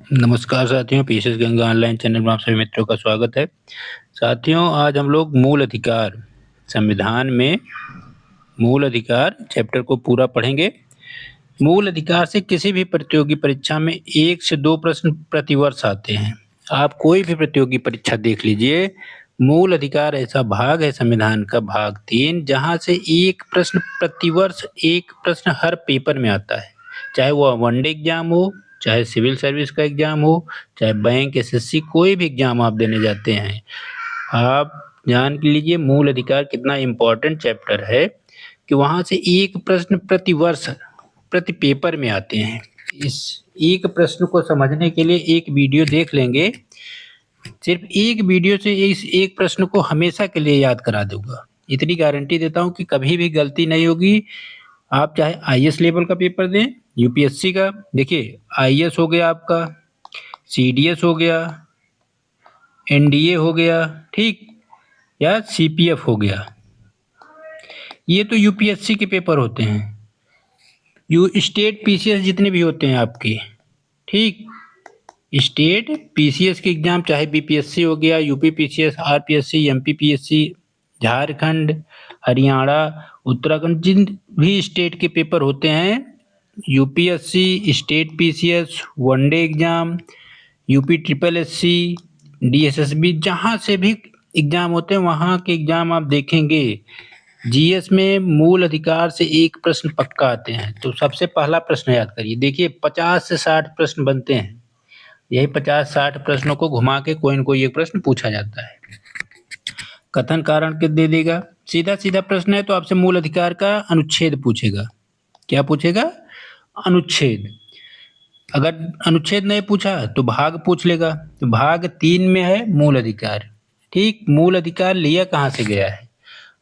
नमस्कार साथियों, PSS Ganga online channel में आप सभी मित्रों का स्वागत है। साथियों, आज हम लोग मूल अधिकार संविधान में मूल अधिकार चैप्टर को पूरा पढ़ेंगे। मूल अधिकार से किसी भी प्रतियोगी परीक्षा में 1 से 2 प्रश्न प्रतिवर्ष आते हैं। आप कोई भी प्रतियोगी परीक्षा देख लीजिए, मूल अधिकार ऐसा भाग है संविधान का भाग 3 जहाँ से 1 प्रश्न प्रतिवर्ष 1 प्रश्न हर पेपर में आता है। चाहे वो वनडे एग्जाम हो, चाहे सिविल सर्विस का एग्जाम हो, चाहे बैंक एसएससी कोई भी एग्जाम आप देने जाते हैं, आप जान लीजिए मूल अधिकार कितना इम्पोर्टेंट चैप्टर है कि वहाँ से 1 प्रश्न प्रति वर्ष प्रति पेपर में आते हैं। इस एक प्रश्न को समझने के लिए एक वीडियो देख लेंगे। सिर्फ एक वीडियो से इस एक प्रश्न को हमेशा के लिए याद करा दूंगा। इतनी गारंटी देता हूँ कि कभी भी गलती नहीं होगी। आप चाहे आईएएस लेवल का पेपर दें, यूपीएससी का, देखिए आईएएस हो गया आपका, सीडीएस हो गया, एनडीए हो गया, ठीक, या सीपीएफ हो गया, ये तो यूपीएससी के पेपर होते हैं। स्टेट पीसीएस जितने भी होते हैं आपके, ठीक, स्टेट पीसीएस के एग्जाम चाहे बीपीएससी हो गया, UP PCS, RPSC, MP PSC, Jharkhand, Haryana, Uttarakhand, जिन भी स्टेट के पेपर होते हैं, UPSC, state PCS, one day exam, UP triple SC, DSSB, जहाँ से भी एग्जाम होते हैं वहाँ के एग्जाम आप देखेंगे, जीएस में मूल अधिकार से 1 प्रश्न पक्का आते हैं। तो सबसे पहला प्रश्न याद करिए। देखिए 50 से 60 प्रश्न बनते हैं। यही 50-60 प्रश्नों को घुमा के कोई न कोई एक प्रश्न पूछा जाता है। कथन कारण के दे देगा। सीधा सीधा प्रश्न है तो आपसे मूल अधिकार का अनुच्छेद पूछेगा। क्या पूछेगा? अनुच्छेद। अगर अनुच्छेद नहीं पूछा तो भाग पूछ लेगा। तो भाग 3 में है मूल अधिकार। ठीक, मूल अधिकार लिया कहाँ से गया है?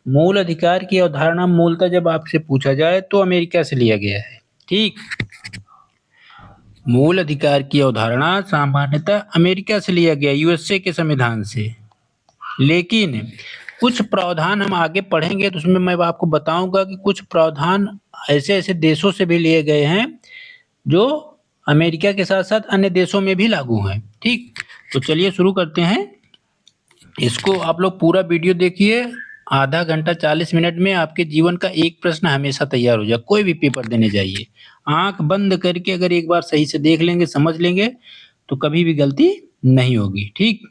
मूल अधिकार की अवधारणा मूलतः जब आपसे पूछा जाए तो अमेरिका से लिया गया है। ठीक, मूल अधिकार की अवधारणा सामान्यतः अमेरिका से लिया गया, यूएसए के संविधान से। लेकिन कुछ प्रावधान हम आगे पढ़ेंगे तो उसमें मैं आपको बताऊंगा कि कुछ प्रावधान ऐसे ऐसे देशों से भी लिए गए हैं जो अमेरिका के साथ साथ अन्य देशों में भी लागू हैं। ठीक, तो चलिए शुरू करते हैं। इसको आप लोग पूरा वीडियो देखिए। आधा घंटा 40 मिनट में आपके जीवन का एक प्रश्न हमेशा तैयार हो जाए। कोई भी पेपर देने जाइए, आंख बंद करके अगर एक बार सही से देख लेंगे, समझ लेंगे, तो कभी भी गलती नहीं होगी। ठीक,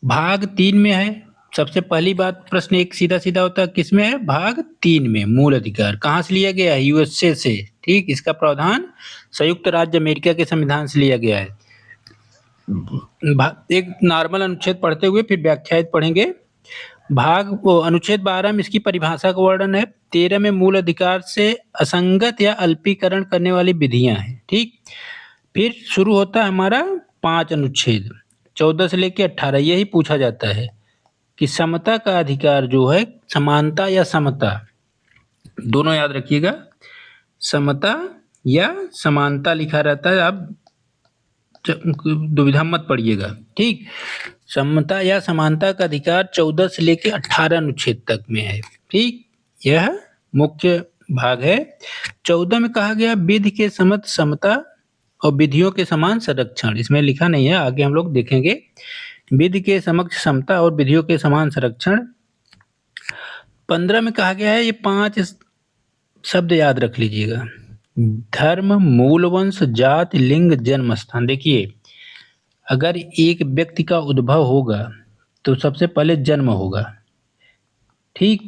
भाग 3 में है। सबसे पहली बात, प्रश्न एक सीधा सीधा होता है, किसमें है? भाग 3 में। मूल अधिकार कहाँ से लिया गया है? यूएसए से। ठीक, इसका प्रावधान संयुक्त राज्य अमेरिका के संविधान से लिया गया है। एक नॉर्मल अनुच्छेद पढ़ते हुए फिर व्याख्यात पढ़ेंगे। अनुच्छेद 12 में इसकी परिभाषा का वर्णन है। 13 में मूल अधिकार से असंगत या अल्पीकरण करने वाली विधियां हैं। ठीक, फिर शुरू होता है हमारा 5 अनुच्छेद, 14 से लेकर 18। यही पूछा जाता है कि समता का अधिकार जो है, समानता या समता, दोनों याद रखिएगा। समता या समानता लिखा रहता है, आप दुविधा मत पड़िएगा। ठीक, समता या समानता का अधिकार 14 से लेकर 18 अनुच्छेद तक में है। ठीक, यह मुख्य भाग है। 14 में कहा गया विधि के समत समता और विधियों के समान संरक्षण। इसमें लिखा नहीं है, आगे हम लोग देखेंगे। विधि के समक्ष समता और विधियों के समान संरक्षण। 15 में कहा गया है, ये 5 शब्द याद रख लीजिएगा। धर्म, मूल वंश, जाति, लिंग, जन्म स्थान। देखिए, अगर एक व्यक्ति का उद्भव होगा तो सबसे पहले जन्म होगा। ठीक,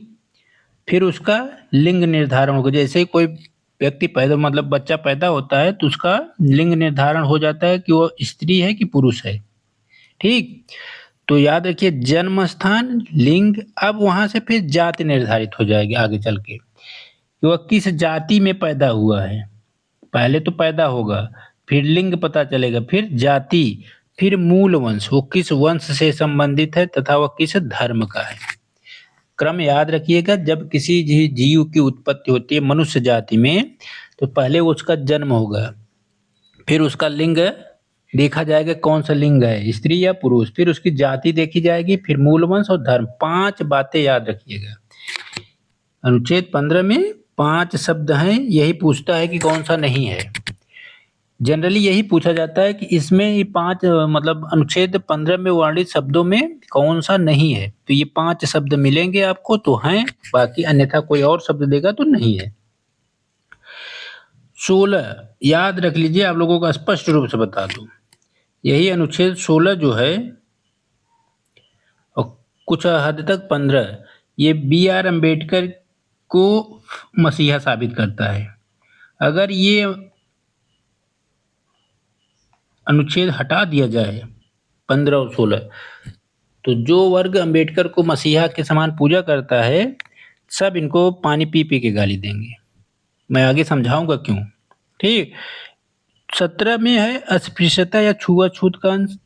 फिर उसका लिंग निर्धारण होगा। जैसे ही कोई व्यक्ति पैदा, मतलब बच्चा पैदा होता है, तो उसका लिंग निर्धारण हो जाता है कि वो स्त्री है कि पुरुष है। ठीक, तो याद रखिए, जन्म स्थान, लिंग। अब वहां से फिर जाति निर्धारित हो जाएगी आगे चल के, कि वह किस जाति में पैदा हुआ है। पहले तो पैदा होगा, फिर लिंग पता चलेगा, फिर जाति, फिर मूल वंश, वो किस वंश से संबंधित है तथा वह किस धर्म का है। क्रम याद रखिएगा। जब किसी जीव की उत्पत्ति होती है मनुष्य जाति में, तो पहले उसका जन्म होगा, फिर उसका लिंग देखा जाएगा, कौन सा लिंग है, स्त्री या पुरुष, फिर उसकी जाति देखी जाएगी, फिर मूल वंश और धर्म। 5 बातें याद रखिएगा। अनुच्छेद 15 में 5 शब्द हैं। यही पूछता है कि कौन सा नहीं है। जनरली यही पूछा जाता है कि इसमें ये 5 मतलब अनुच्छेद 15 में वर्णित शब्दों में कौन-सा नहीं है? तो ये 5 शब्द मिलेंगे आपको तो हैं, बाकी अन्यथा कोई और शब्द देगा तो नहीं है। 16 याद रख लीजिए, आप लोगों को स्पष्ट रूप से बता दूँ। यही अनुच्छेद 16 जो है और कुछ हद तक 15 ये बी आर अम्बेडकर को मसीहा साबित करता है। अगर ये अनुच्छेद हटा दिया जाए 15 और 16 तो जो वर्ग अम्बेडकर को मसीहा के समान पूजा करता है सब इनको पानी पी पी के गाली देंगे। मैं आगे समझाऊंगा क्यों। ठीक। 17 में है अस्पृश्यता या छुआछूत का अंश।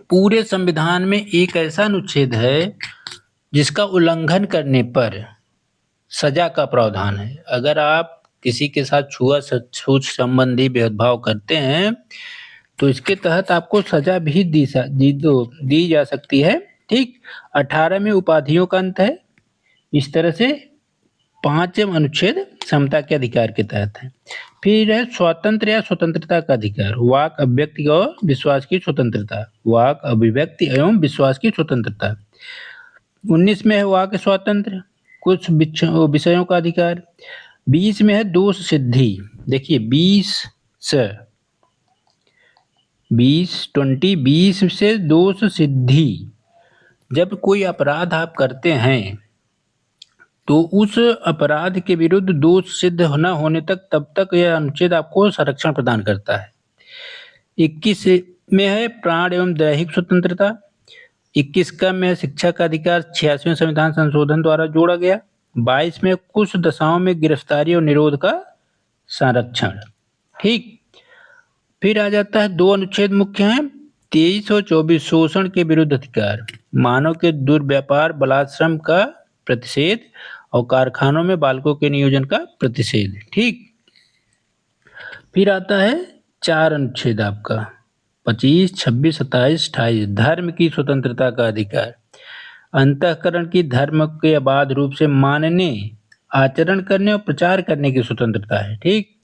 पूरे संविधान में एक ऐसा अनुच्छेद है जिसका उल्लंघन करने पर सजा का प्रावधान है। अगर आप किसी के साथ छुआछूत संबंधी भेदभाव करते हैं तो इसके तहत आपको सजा भी दी जा सकती है। ठीक। 18 में उपाधियों का अंत है। इस तरह से 5वां अनुच्छेद समता के अधिकार के तहत है। फिर है स्वतंत्र या स्वतंत्रता का अधिकार, वाक अभिव्यक्ति और विश्वास की स्वतंत्रता, वाक अभिव्यक्ति एवं विश्वास की स्वतंत्रता। 19 में है वाक स्वतंत्र, कुछ विषयों का अधिकार। 20 में है दोष सिद्धि। देखिए 20 से दोष सिद्धि। जब कोई अपराध आप करते हैं तो उस अपराध के विरुद्ध दोष सिद्ध न होने तक तब तक यह अनुच्छेद आपको संरक्षण प्रदान करता है। 21 में है प्राण एवं दैहिक स्वतंत्रता। 21 का में शिक्षा का अधिकार 86वें संविधान संशोधन द्वारा जोड़ा गया। 22 में कुछ दशाओं में गिरफ्तारी और निरोध का संरक्षण। ठीक। फिर आ जाता है 2 अनुच्छेद मुख्य हैं। 23 और 24 शोषण के विरुद्ध अधिकार, मानव के दुर्व्यापार बलात्श्रम का प्रतिषेध और कारखानों में बालकों के नियोजन का प्रतिषेध। ठीक। फिर आता है 4 अनुच्छेद आपका 25, 26, 27, 28 धर्म की स्वतंत्रता का अधिकार, अंतःकरण की धर्म के अबाध रूप से मानने, आचरण करने और प्रचार करने की स्वतंत्रता है। ठीक।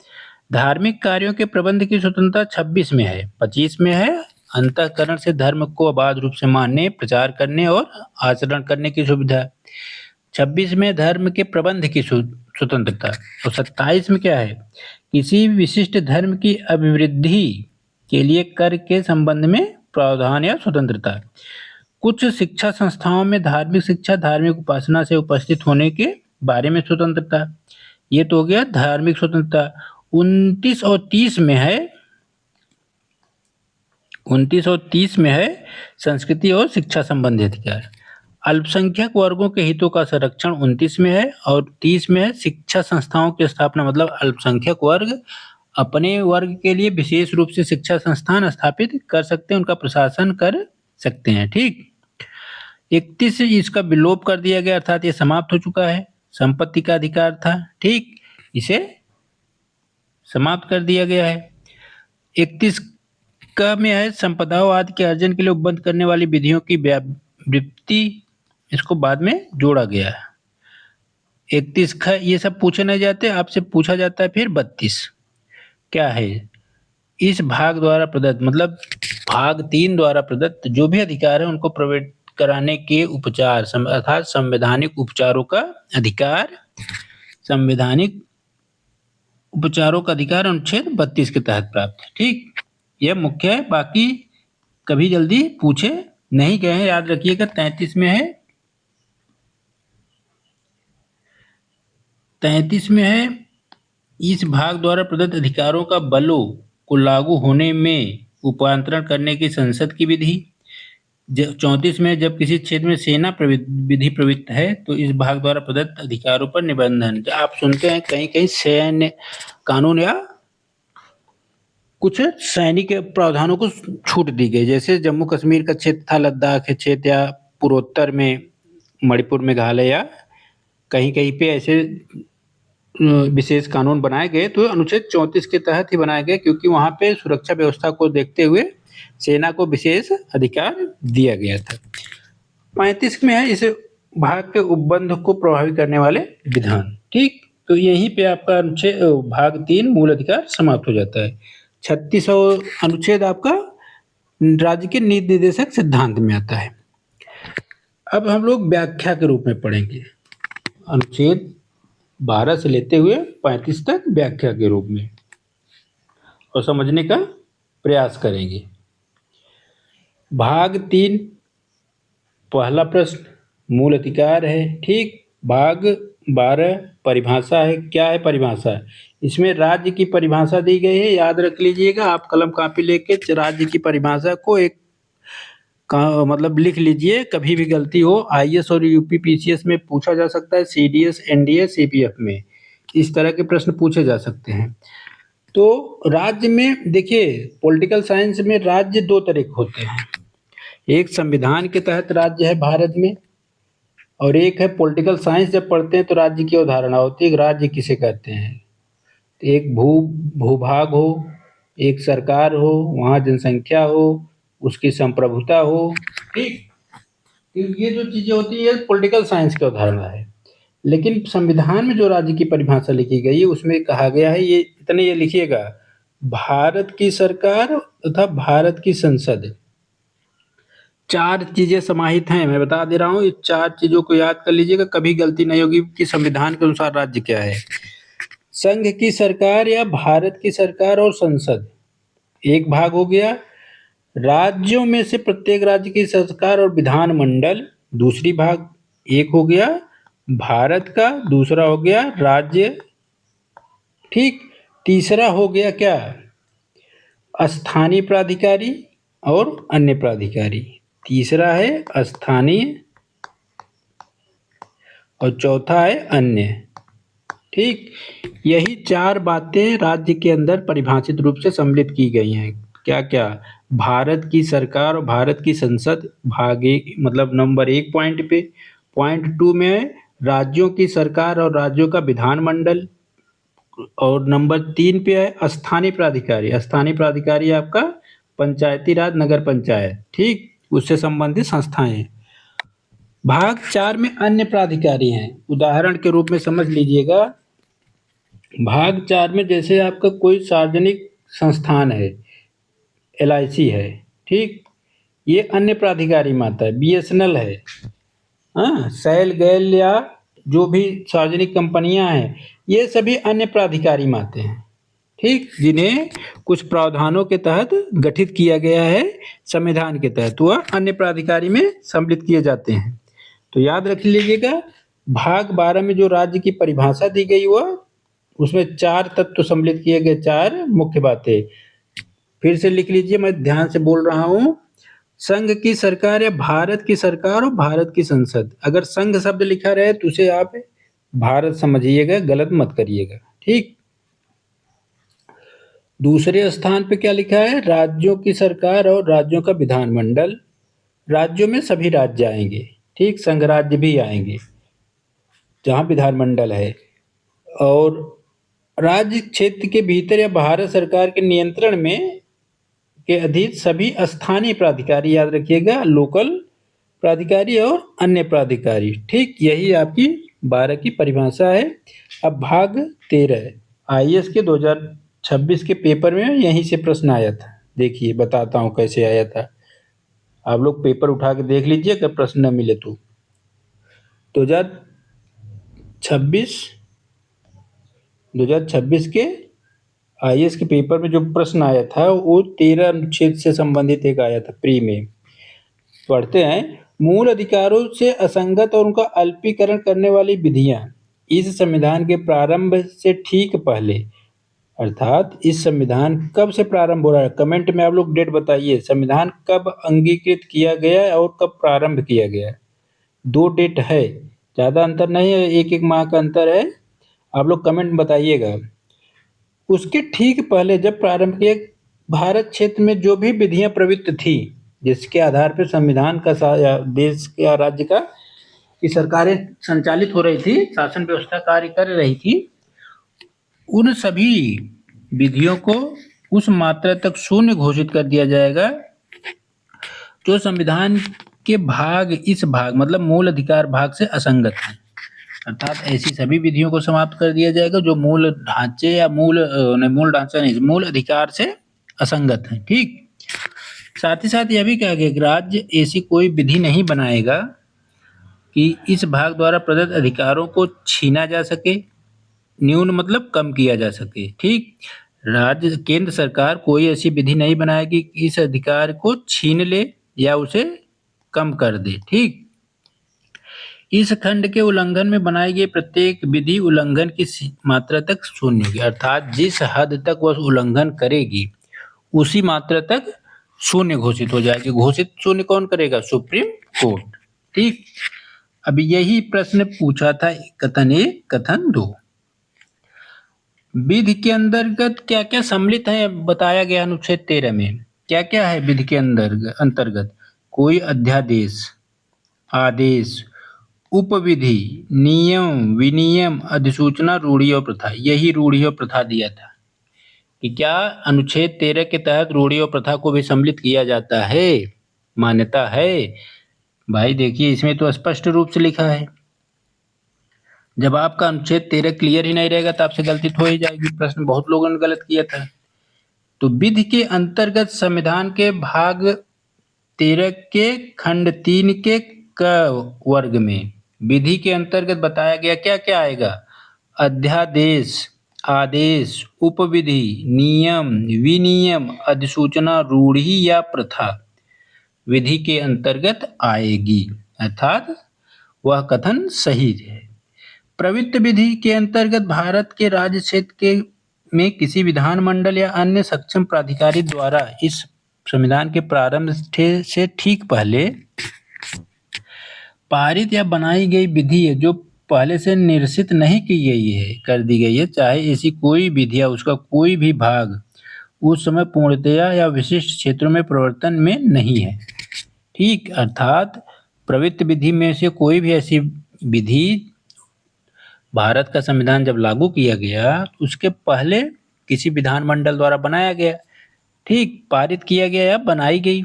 धार्मिक कार्यों के प्रबंध की स्वतंत्रता 26 में है। 25 में है अंतःकरण से धर्म को अबाध रूप से मानने, प्रचार करने और आचरण करने की सुविधा। 26 में धर्म के प्रबंध की स्वतंत्रता। और 27 में क्या है, किसी विशिष्ट धर्म की अभिवृद्धि के लिए कर के संबंध में प्रावधान या स्वतंत्रता। कुछ शिक्षा संस्थाओं में धार्मिक शिक्षा, धार्मिक उपासना से उपस्थित होने के बारे में स्वतंत्रता। ये तो हो गया धार्मिक स्वतंत्रता। 29 और 30 में है 29 और 30 में है संस्कृति और शिक्षा संबंधी अधिकार। अल्पसंख्यक वर्गों के हितों का संरक्षण 29 में है और 30 में है शिक्षा संस्थाओं की स्थापना, मतलब अल्पसंख्यक वर्ग अपने वर्ग के लिए विशेष रूप से शिक्षा संस्थान स्थापित कर सकते हैं, उनका प्रशासन कर सकते हैं। ठीक। 31 इसका विलोप कर दिया गया, अर्थात ये समाप्त हो चुका है। संपत्ति का अधिकार था। ठीक। इसे समाप्त कर दिया गया है। 31 का में है संपदाओं आदि के अर्जन के लिए उपबद्ध करने वाली विधियों की व्याप्ति, इसको बाद में जोड़ा गया है। 31 का ये सब पूछे नहीं जाते, आपसे पूछा जाता है। फिर 32 क्या है, इस भाग द्वारा प्रदत्त, मतलब भाग 3 द्वारा प्रदत्त जो भी अधिकार है उनको प्रवेश कराने के उपचार, अर्थात संवैधानिक उपचारों का अधिकार, संवैधानिक उपचारों का अधिकार अनुच्छेद 32 के तहत प्राप्त है। ठीक। यह मुख्य है, बाकी कभी जल्दी पूछे नहीं गए हैं, याद रखिएगा। 33 में है 33 में है इस भाग द्वारा प्रदत्त अधिकारों का बलों को लागू होने में उपांतरण करने की संसद की विधि। 34 में जब किसी क्षेत्र में सेना विधि प्रवृत्त है तो इस भाग द्वारा प्रदत्त अधिकारों पर निबंधन। आप सुनते हैं कहीं कहीं सैन्य कानून या कुछ सैनिक प्रावधानों को छूट दी गई, जैसे जम्मू कश्मीर का क्षेत्र था, लद्दाख के क्षेत्र या पूर्वोत्तर में मणिपुर, मेघालय या कहीं कहीं पे ऐसे विशेष कानून बनाए गए तो अनुच्छेद 34 के तहत ही बनाए गए, क्योंकि वहां पे सुरक्षा व्यवस्था को देखते हुए सेना को विशेष अधिकार दिया गया था। 35 में है इस भाग के उपबंध को प्रभावित करने वाले विधान। ठीक। तो यहीं पे आपका अनुच्छेद भाग 3 मूल अधिकार समाप्त हो जाता है। 36वां अनुच्छेद आपका राज्य के नीति निर्देशक सिद्धांत में आता है। अब हम लोग व्याख्या के रूप में पढ़ेंगे, अनुच्छेद 12 से लेते हुए 35 तक व्याख्या के रूप में, और समझने का प्रयास करेंगे। भाग 3, पहला प्रश्न मूल अधिकार है, ठीक। भाग 12 परिभाषा है। क्या है परिभाषा? इसमें राज्य की परिभाषा दी गई है, याद रख लीजिएगा। आप कलम कापी लेके राज्य की परिभाषा को एक मतलब लिख लीजिए, कभी भी गलती हो आईएएस और यूपी पीसीएस में पूछा जा सकता है, सीडीएस एनडीएस सीपीएफ में इस तरह के प्रश्न पूछे जा सकते हैं। तो राज्य में देखिए, पॉलिटिकल साइंस में राज्य दो तरह के होते हैं, एक संविधान के तहत राज्य है भारत में, और एक है पॉलिटिकल साइंस जब पढ़ते हैं तो राज्य की अवधारणा होती है, राज्य किसे कहते हैं। तो एक भूभाग हो, एक सरकार हो, वहाँ जनसंख्या हो, उसकी संप्रभुता हो, ठीक। ये जो चीजें होती है पॉलिटिकल साइंस की अवधारणा है। लेकिन संविधान में जो राज्य की परिभाषा लिखी गई है उसमें कहा गया है, ये इतने ये लिखिएगा, भारत की सरकार तथा भारत की संसद, चार चीजें समाहित हैं। मैं बता दे रहा हूँ, ये चार चीजों को याद कर लीजिएगा, कभी गलती नहीं होगी कि संविधान के अनुसार राज्य क्या है। संघ की सरकार या भारत की सरकार और संसद एक भाग हो गया, राज्यों में से प्रत्येक राज्य की सरकार और विधानमंडल दूसरी भाग एक हो गया, भारत का दूसरा हो गया राज्य, ठीक। तीसरा हो गया क्या, स्थानीय प्राधिकारी और अन्य प्राधिकारी, तीसरा है स्थानीय और चौथा है अन्य, ठीक। यही चार बातें राज्य के अंदर परिभाषित रूप से सम्मिलित की गई हैं। क्या क्या, भारत की सरकार और भारत की संसद भाग एक, मतलब नंबर 1 पॉइंट पे। पॉइंट 2 में राज्यों की सरकार और राज्यों का विधानमंडल, और नंबर 3 पे है स्थानीय प्राधिकारी। स्थानीय प्राधिकारी आपका पंचायती राज नगर पंचायत, ठीक, उससे संबंधित संस्थाएं। भाग 4 में अन्य प्राधिकारी हैं, उदाहरण के रूप में समझ लीजिएगा। भाग 4 में जैसे आपका कोई सार्वजनिक संस्थान है, एलआईसी है, ठीक, ये अन्य प्राधिकारी में आता है। बीएसएनएल है, हाँ, सेल गैल या जो भी सार्वजनिक कंपनियां हैं, ये सभी अन्य प्राधिकारी में आते हैं, ठीक, जिन्हें कुछ प्रावधानों के तहत गठित किया गया है संविधान के तहत, वह अन्य प्राधिकारी में सम्मिलित किए जाते हैं। तो याद रख लीजिएगा, भाग 12 में जो राज्य की परिभाषा दी गई वह, उसमें 4 तत्व सम्मिलित किए गए, 4 मुख्य बातें। फिर से लिख लीजिए, मैं ध्यान से बोल रहा हूँ। संघ की सरकार या भारत की सरकार और भारत की संसद, अगर संघ शब्द लिखा रहे तो उसे आप भारत समझिएगा, गलत मत करिएगा, ठीक। दूसरे स्थान पे क्या लिखा है, राज्यों की सरकार और राज्यों का विधानमंडल, राज्यों में सभी राज्य आएंगे, ठीक, संघ राज्य भी आएंगे जहां विधानमंडल है, और राज्य क्षेत्र के भीतर या भारत सरकार के नियंत्रण में के अधीन सभी स्थानीय प्राधिकारी, याद रखिएगा, लोकल प्राधिकारी और अन्य प्राधिकारी, ठीक। यही आपकी 12 की परिभाषा है। अब भाग 13 आईएएस के 2026 के पेपर में यहीं से प्रश्न आया था। देखिए बताता हूँ कैसे आया था, आप लोग पेपर उठा के देख लीजिए, अगर प्रश्न न मिले तो। 2026 के आईएएस के पेपर में जो प्रश्न आया था वो 13 अनुच्छेद से संबंधित एक आया था, प्री में। पढ़ते हैं, मूल अधिकारों से असंगत और उनका अल्पीकरण करने वाली विधियां इस संविधान के प्रारंभ से ठीक पहले, अर्थात इस संविधान कब से प्रारंभ हो रहा है, कमेंट में आप लोग डेट बताइए, संविधान कब अंगीकृत किया गया और कब प्रारंभ किया गया। 2 डेट है, ज़्यादा अंतर नहीं है, एक माह का अंतर है, आप लोग कमेंट में बताइएगा। उसके ठीक पहले जब प्रारंभ किया, भारत क्षेत्र में जो भी विधियां प्रवृत्त थी जिसके आधार पर संविधान का देश या राज्य का की सरकारें संचालित हो रही थी, शासन व्यवस्था कार्य कर रही थी, उन सभी विधियों को उस मात्रा तक शून्य घोषित कर दिया जाएगा जो संविधान के भाग, इस भाग मतलब मूल अधिकार भाग से असंगत है। अर्थात ऐसी सभी विधियों को समाप्त कर दिया जाएगा जो मूल ढांचे या मूल ढांचा नहीं, मूल अधिकार से असंगत हैं। ठीक, साथ ही साथ यह भी कहा गया कि राज्य ऐसी कोई विधि नहीं बनाएगा कि इस भाग द्वारा प्रदत्त अधिकारों को छीना जा सके, न्यून मतलब कम किया जा सके। ठीक, राज्य केंद्र सरकार कोई ऐसी विधि नहीं बनाएगी कि इस अधिकार को छीन ले या उसे कम कर दे। ठीक, इस खंड के उल्लंघन में बनाई गई प्रत्येक विधि उल्लंघन की मात्रा तक शून्य होगी, अर्थात जिस हद तक वह उल्लंघन करेगी उसी मात्रा तक शून्य घोषित हो जाएगी। घोषित शून्य कौन करेगा? Supreme court. ठीक, अब यही प्रश्न पूछा था कथन 1 कथन 2। विधि के अंतर्गत क्या क्या सम्मिलित है बताया गया अनुच्छेद 13 में। क्या क्या है विधि के अंतर्गत? कोई अध्यादेश, आदेश, उपविधि, नियम, विनियम, अधिसूचना, रूढ़ी और प्रथा। यही रूढ़ी और प्रथा दिया था कि क्या अनुच्छेद 13 के तहत रूढ़ी और प्रथा को भी सम्मिलित किया जाता है, मान्यता है। भाई देखिए इसमें तो स्पष्ट रूप से लिखा है। जब आपका अनुच्छेद 13 क्लियर ही नहीं रहेगा तो आपसे गलती तो हो ही जाएगी। प्रश्न बहुत लोगों ने गलत किया था। तो विधि के अंतर्गत संविधान के भाग 13 के खंड 3 के क वर्ग में विधि के अंतर्गत बताया गया क्या क्या आएगा? अध्यादेश, आदेश, उपविधि, नियम, विनियम, अधिसूचना, रूढ़ी या प्रथा विधि के अंतर्गत आएगी, अर्थात वह कथन सही है। प्रवृत्त विधि के अंतर्गत भारत के राज्य क्षेत्र के में किसी विधानमंडल या अन्य सक्षम प्राधिकारी द्वारा इस संविधान के प्रारंभ से ठीक पहले पारित या बनाई गई विधि है जो पहले से निर्देशित नहीं की गई है, कर दी गई है, चाहे ऐसी कोई विधि या उसका कोई भी भाग उस समय पूर्णतया या विशिष्ट क्षेत्रों में प्रवर्तन में नहीं है। ठीक, अर्थात प्रवृत्त विधि में से कोई भी ऐसी विधि भारत का संविधान जब लागू किया गया उसके पहले किसी विधानमंडल द्वारा बनाया गया, ठीक, पारित किया गया या बनाई गई,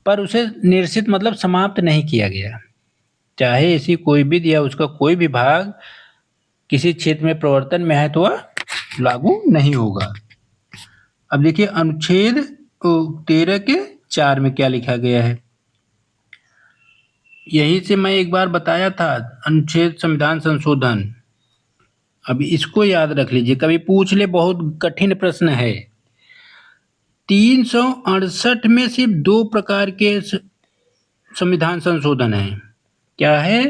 पर उसे निर्देशित मतलब समाप्त नहीं किया गया। चाहे ऐसी कोई विधि या उसका कोई भी भाग किसी क्षेत्र में प्रवर्तन में है तो वह लागू नहीं होगा। अब देखिए अनुच्छेद 13 के 4 में क्या लिखा गया है। यही से मैं एक बार बताया था अनुच्छेद संविधान संशोधन। अब इसको याद रख लीजिए, कभी पूछ ले, बहुत कठिन प्रश्न है। 368 में सिर्फ 2 प्रकार के संविधान संशोधन है। क्या है?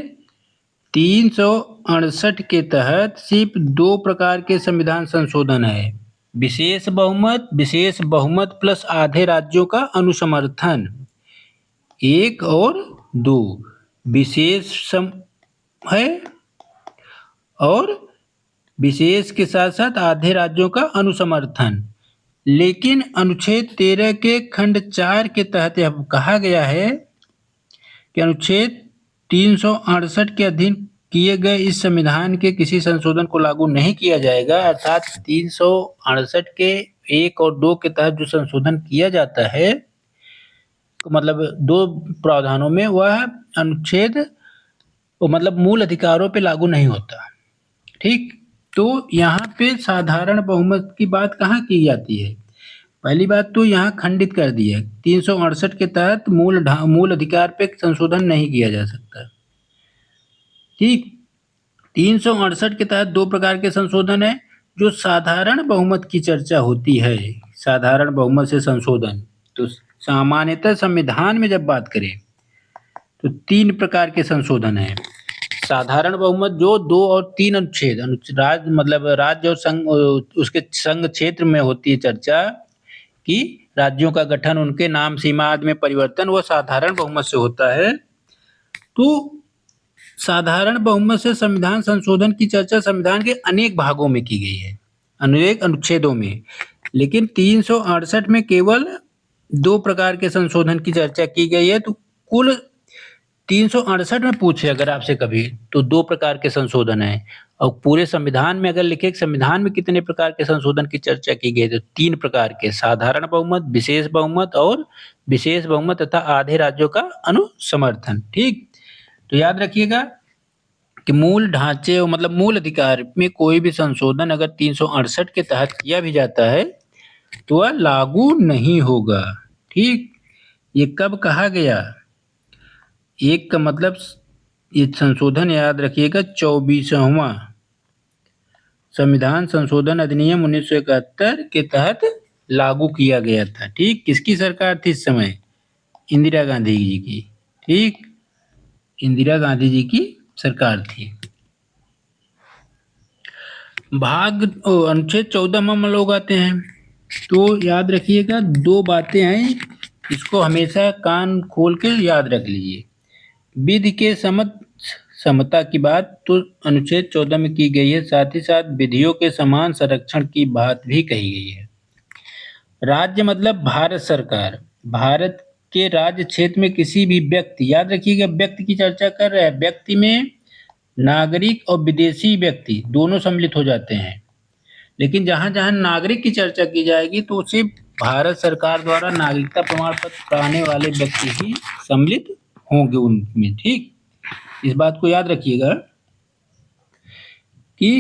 368 के तहत सिर्फ 2 प्रकार के संविधान संशोधन है। विशेष बहुमत प्लस आधे राज्यों का अनुसमर्थन, 1 और 2 विशेष है और विशेष के साथ साथ आधे राज्यों का अनुसमर्थन। लेकिन अनुच्छेद 13 के खंड 4 के तहत यह कहा गया है कि अनुच्छेद 368 के अधीन किए गए इस संविधान के किसी संशोधन को लागू नहीं किया जाएगा, अर्थात 368 के 1 और 2 के तहत जो संशोधन किया जाता है मतलब 2 प्रावधानों में, वह अनुच्छेद मतलब मूल अधिकारों पे लागू नहीं होता। ठीक, तो यहाँ पे साधारण बहुमत की बात कहाँ की जाती है? पहली बात तो यहाँ खंडित कर दी है, 368 के तहत मूल अधिकार पे संशोधन नहीं किया जा सकता। ठीक, 368 के तहत 2 प्रकार के संशोधन है जो साधारण बहुमत की चर्चा होती है। साधारण बहुमत से संशोधन तो सामान्यतः संविधान में जब बात करें तो 3 प्रकार के संशोधन है। साधारण बहुमत जो 2 और 3 अनुच्छेद राज्य और संघ उसके संघ क्षेत्र में होती है चर्चा कि राज्यों का गठन, उनके नाम, सीमा आदि में परिवर्तन, वो साधारण बहुमत से होता है। तो साधारण बहुमत से संविधान संशोधन की चर्चा संविधान के अनेक भागों में की गई है, अनेक अनुच्छेदों में, लेकिन 368 में केवल 2 प्रकार के संशोधन की चर्चा की गई है। तो कुल 368 में पूछे अगर आपसे कभी तो 2 प्रकार के संशोधन है, और पूरे संविधान में अगर लिखे संविधान में कितने प्रकार के संशोधन की चर्चा की गई तो 3 प्रकार के, साधारण बहुमत, विशेष बहुमत और विशेष बहुमत तथा आधे राज्यों का अनुसमर्थन। ठीक, तो याद रखिएगा कि मूल ढांचे मतलब मूल अधिकार में कोई भी संशोधन अगर 368 के तहत किया भी जाता है तो वह लागू नहीं होगा। ठीक, ये कब कहा गया? एक का मतलब ये संशोधन याद रखिएगा 24वां संविधान संशोधन अधिनियम 1971 के तहत लागू किया गया था। ठीक, किसकी सरकार थी इस समय? इंदिरा गांधी जी की। ठीक, इंदिरा गांधी जी की सरकार थी। अनुच्छेद 14 में हम लोग आते हैं, तो याद रखिएगा दो बातें हैं, इसको हमेशा कान खोल के याद रख लीजिए। विधि के समता की बात तो अनुच्छेद 14 में की गई है, साथ ही साथ विधियों के समान संरक्षण की बात भी कही गई है। राज्य मतलब भारत सरकार, भारत के राज्य क्षेत्र में किसी भी व्यक्ति, याद रखिएगा व्यक्ति की चर्चा कर रहे हैं, व्यक्ति में नागरिक और विदेशी व्यक्ति दोनों सम्मिलित हो जाते हैं, लेकिन जहां जहां नागरिक की चर्चा की जाएगी तो सिर्फ भारत सरकार द्वारा नागरिकता प्रमाण पत्र पाने वाले व्यक्ति ही सम्मिलित होंगे उनमें। ठीक, इस बात को याद रखिएगा कि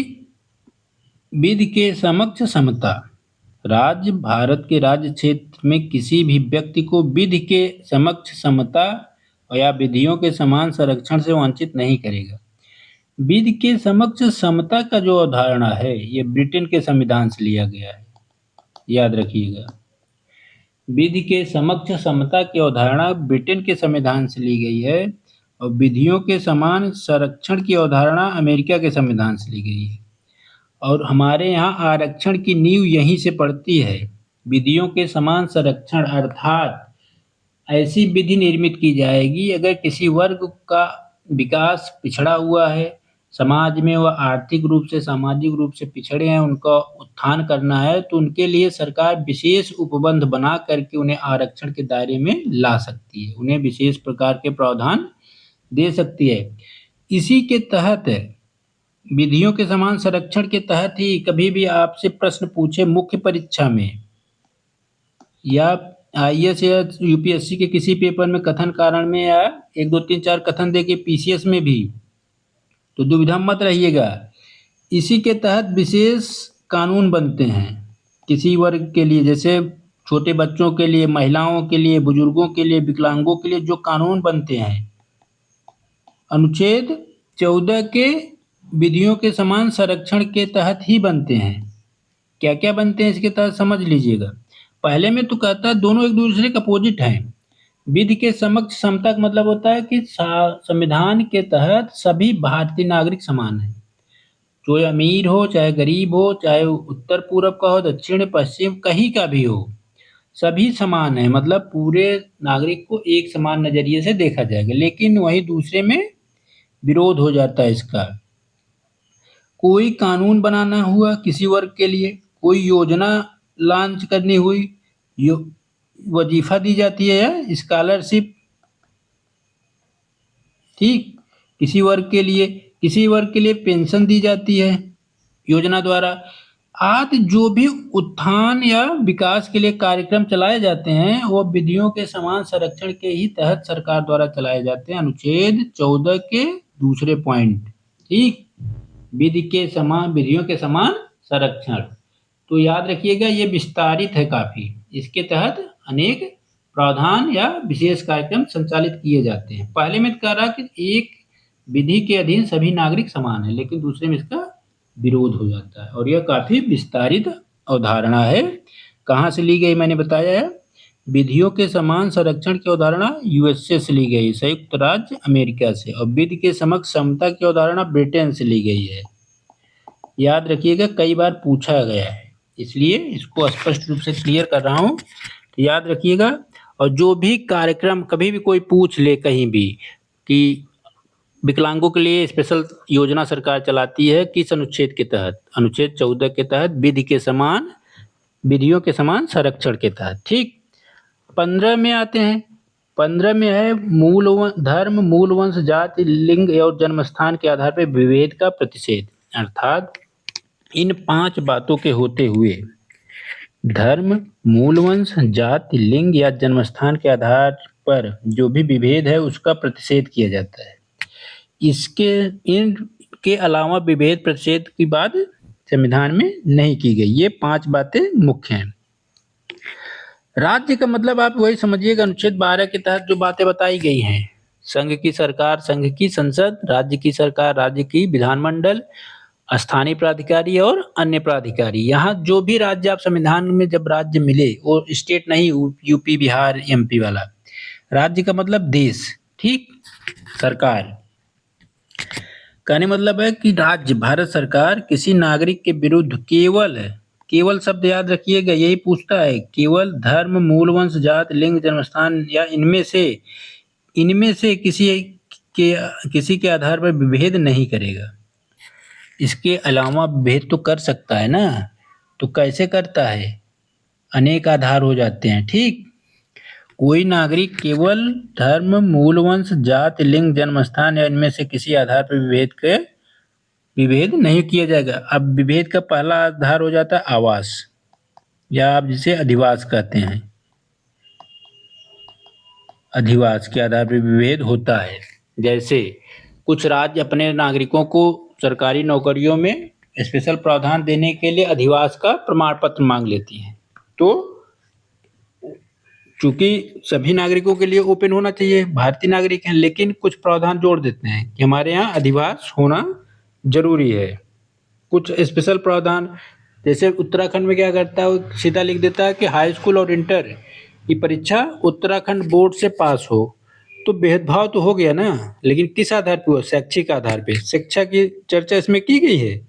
विधि के समक्ष समता, राज्य भारत के राज्य क्षेत्र में किसी भी व्यक्ति को विधि के समक्ष समता या विधियों के समान संरक्षण से वंचित नहीं करेगा। विधि के समक्ष समता का जो अवधारणा है ये ब्रिटेन के संविधान से लिया गया है, याद रखिएगा। विधि के समक्ष समता की अवधारणा ब्रिटेन के संविधान से ली गई है और विधियों के समान संरक्षण की अवधारणा अमेरिका के संविधान से ली गई है। और हमारे यहाँ आरक्षण की नींव यहीं से पड़ती है। विधियों के समान संरक्षण अर्थात ऐसी विधि निर्मित की जाएगी अगर किसी वर्ग का विकास पिछड़ा हुआ है, समाज में वह आर्थिक रूप से सामाजिक रूप से पिछड़े हैं, उनका उत्थान करना है, तो उनके लिए सरकार विशेष उपबंध बना करके उन्हें आरक्षण के दायरे में ला सकती है, उन्हें विशेष प्रकार के प्रावधान दे सकती है। इसी के तहत विधियों के समान संरक्षण के तहत ही कभी भी आपसे प्रश्न पूछे मुख्य परीक्षा में या आईएएस या यूपीएससी के किसी पेपर में कथन कारण में या 1 2 3 4 कथन दे के पीसीएस में भी, तो दुविधा मत रहिएगा। इसी के तहत विशेष कानून बनते हैं किसी वर्ग के लिए, जैसे छोटे बच्चों के लिए, महिलाओं के लिए, बुजुर्गों के लिए, विकलांगों के लिए जो कानून बनते हैं अनुच्छेद 14 के विधियों के समान संरक्षण के तहत ही बनते हैं। क्या क्या बनते हैं इसके तहत समझ लीजिएगा। पहले में तो कहता है दोनों एक दूसरे के अपोजिट हैं। विधि के समक्ष समता का मतलब होता है कि संविधान के तहत सभी भारतीय नागरिक समान हैं, चाहे अमीर हो, चाहे गरीब हो, चाहे उत्तर पूर्व का हो, दक्षिण पश्चिम कहीं का भी हो, सभी समान है, मतलब पूरे नागरिक को एक समान नजरिए से देखा जाएगा। लेकिन वहीं दूसरे में विरोध हो जाता है इसका। कोई कानून बनाना हुआ किसी वर्ग के लिए, कोई योजना लॉन्च करनी हुई, वजीफा दी जाती है या स्कॉलरशिप, ठीक, किसी वर्ग के लिए पेंशन दी जाती है योजना द्वारा, आदि जो भी उत्थान या विकास के लिए कार्यक्रम चलाए जाते हैं वो विधियों के समान संरक्षण के ही तहत सरकार द्वारा चलाए जाते हैं। अनुच्छेद 14 के दूसरे पॉइंट, ठीक, विधियों के समान संरक्षण। तो याद रखिएगा ये विस्तारित है काफी, इसके तहत अनेक प्रावधान या विशेष कार्यक्रम संचालित किए जाते हैं। पहले में कह रहा कि एक विधि के अधीन सभी नागरिक समान है, लेकिन दूसरे में इसका विरोध हो जाता है और यह काफी विस्तारित अवधारणा है। कहाँ से ली गई मैंने बताया है, विधियों के समान संरक्षण की अवधारणा यूएसए से ली गई, संयुक्त राज्य अमेरिका से, और विधि के समक्ष समता की अवधारणा ब्रिटेन से ली गई है। याद रखिएगा कई बार पूछा गया है, इसलिए इसको स्पष्ट रूप से क्लियर कर रहा हूँ, तो याद रखिएगा। और जो भी कार्यक्रम कभी भी कोई पूछ ले कहीं भी कि विकलांगों के लिए स्पेशल योजना सरकार चलाती है किस अनुच्छेद के तहत, अनुच्छेद 14 के तहत विधियों के समान संरक्षण के तहत, ठीक। 15 में आते हैं, 15 में है धर्म, मूल वंश, जाति, लिंग और जन्म स्थान के आधार पर विभेद का प्रतिषेध। अर्थात इन 5 बातों के होते हुए धर्म, मूल वंश, जाति, लिंग या जन्म स्थान के आधार पर जो भी विभेद है उसका प्रतिषेध किया जाता है। इनके अलावा विभेद प्रतिषेध की बात संविधान में नहीं की गई। ये 5 बातें मुख्य हैं। राज्य का मतलब आप वही समझिएगा, अनुच्छेद 12 के तहत जो बातें बताई गई हैं। संघ की सरकार, संघ की संसद, राज्य की सरकार, राज्य की विधानमंडल, स्थानीय प्राधिकारी और अन्य प्राधिकारी। यहाँ जो भी राज्य आप संविधान में जब राज्य मिले, वो स्टेट नहीं, यूपी, बिहार, एमपी वाला। राज्य का मतलब देश, ठीक, सरकार। कहने मतलब है कि राज्य, भारत सरकार किसी नागरिक के विरुद्ध केवल, केवल शब्द याद रखिएगा, यही पूछता है, केवल धर्म, मूल, वंश, जात, लिंग, जन्मस्थान या इनमें से किसी के आधार पर विभेद नहीं करेगा। इसके अलावा विभेद तो कर सकता है ना, तो कैसे करता है? अनेक आधार हो जाते हैं, ठीक। कोई नागरिक केवल धर्म, मूल, वंश, जात, लिंग, जन्मस्थान या इनमें से किसी आधार पर विभेद नहीं किया जाएगा। अब विभेद का पहला आधार हो जाता है आवास, या आप जिसे अधिवास कहते हैं। अधिवास के आधार पर विभेद होता है। जैसे कुछ राज्य अपने नागरिकों को सरकारी नौकरियों में स्पेशल प्रावधान देने के लिए अधिवास का प्रमाण पत्र मांग लेती हैं। तो चूंकि सभी नागरिकों के लिए ओपन होना चाहिए, भारतीय नागरिक हैं, लेकिन कुछ प्रावधान जोड़ देते हैं कि हमारे यहाँ अधिवास होना जरूरी है। कुछ स्पेशल प्रावधान, जैसे उत्तराखंड में क्या करता है, वो सीधा लिख देता है कि हाई स्कूल और इंटर की परीक्षा उत्तराखंड बोर्ड से पास हो। तो भेदभाव तो हो गया ना, लेकिन किस आधार पर हुआ? शैक्षिक आधार पे। शिक्षा की चर्चा इसमें की गई है,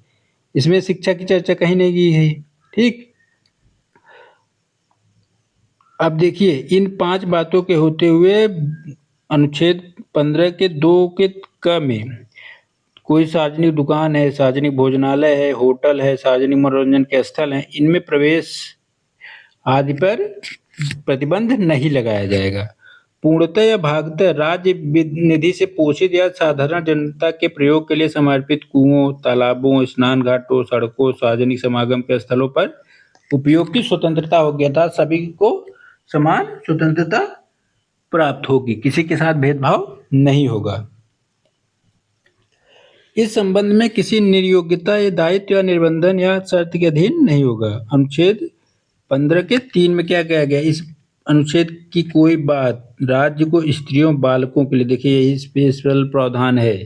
इसमें शिक्षा की चर्चा कहीं नहीं की है, ठीक। अब देखिए, इन 5 बातों के होते हुए अनुच्छेद 15 के 2 के क में कोई सार्वजनिक दुकान है, सार्वजनिक भोजनालय है, होटल है, सार्वजनिक मनोरंजन के स्थल हैं, इनमें प्रवेश आदि पर प्रतिबंध नहीं लगाया जाएगा। पूर्णतः या भागतः राज्य निधि से पोषित या साधारण जनता के प्रयोग के लिए समर्पित कुओं, तालाबों, स्नान घाटों, सड़कों, सार्वजनिक समागम के स्थलों पर उपयोग की स्वतंत्रता होगी, अर्थात सभी को समान स्वतंत्रता प्राप्त होगी, किसी के साथ भेदभाव नहीं होगा। इस संबंध में किसी निर्योग्यता या दायित्व या निर्बंधन या शर्त के अधीन नहीं होगा। अनुच्छेद 15 के 3 में क्या कहा गया? इस अनुच्छेद की कोई बात राज्य को स्त्रियों, बालकों के लिए, देखिए यही स्पेशल प्रावधान है।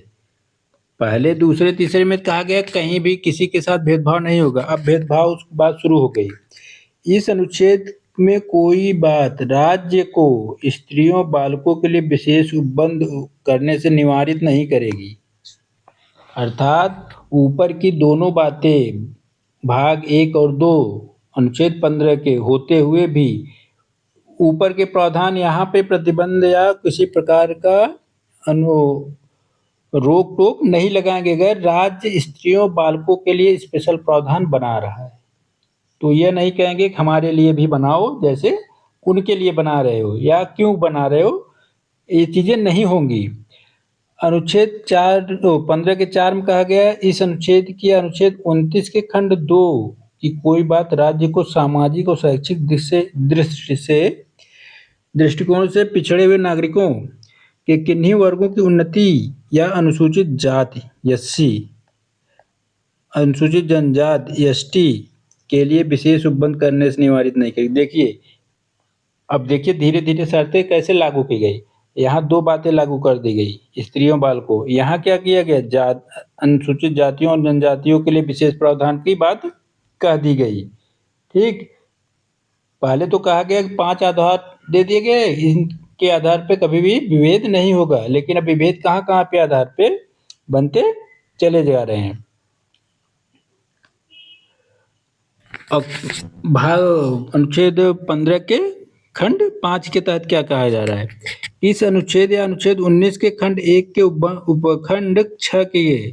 पहले, दूसरे, तीसरे में कहा गया कहीं भी किसी के साथ भेदभाव नहीं होगा। अब भेदभाव उसके बाद शुरू हो गई। इस अनुच्छेद में कोई बात राज्य को स्त्रियों, बालकों के लिए विशेष उपबंध करने से निवारित नहीं करेगी। अर्थात ऊपर की दोनों बातें भाग 1 और 2 अनुच्छेद 15 के होते हुए भी ऊपर के प्रावधान यहाँ पे प्रतिबंध या किसी प्रकार का रोक टोक नहीं लगाएंगे अगर राज्य स्त्रियों, बालकों के लिए स्पेशल प्रावधान बना रहा है। तो यह नहीं कहेंगे कि हमारे लिए भी बनाओ, जैसे उनके लिए बना रहे हो या क्यों बना रहे हो, ये चीजें नहीं होंगी। अनुच्छेद 15 के 4 में कहा गया, इस अनुच्छेद की अनुच्छेद 29 के खंड 2 की कोई बात राज्य को सामाजिक और शैक्षिक दृष्टिकोण से पिछड़े हुए नागरिकों के किन्हीं वर्गों की उन्नति या अनुसूचित जाति एससी, अनुसूचित जनजाति एसटी के लिए विशेष उपबंध करने से निवारित नहीं करेगी। देखिए, अब देखिए धीरे धीरे शर्तें कैसे लागू की गई। यहाँ 2 बातें लागू कर दी गई, स्त्रियों, बालकों। यहाँ क्या किया गया? अनुसूचित जातियों और जनजातियों के लिए विशेष प्रावधान की बात कह दी गई, ठीक। पहले तो कहा गया कि 5 आधार दे दिए गए, इनके आधार पे कभी भी विभेद नहीं होगा। लेकिन अब विभेद कहाँ कहाँ पे आधार पे बनते चले जा रहे हैं। अब अनुच्छेद 15 के खंड 5 के तहत क्या कहा जा रहा है? इस अनुच्छेद या अनुच्छेद 19 के खंड 1 के उपखंड 6 के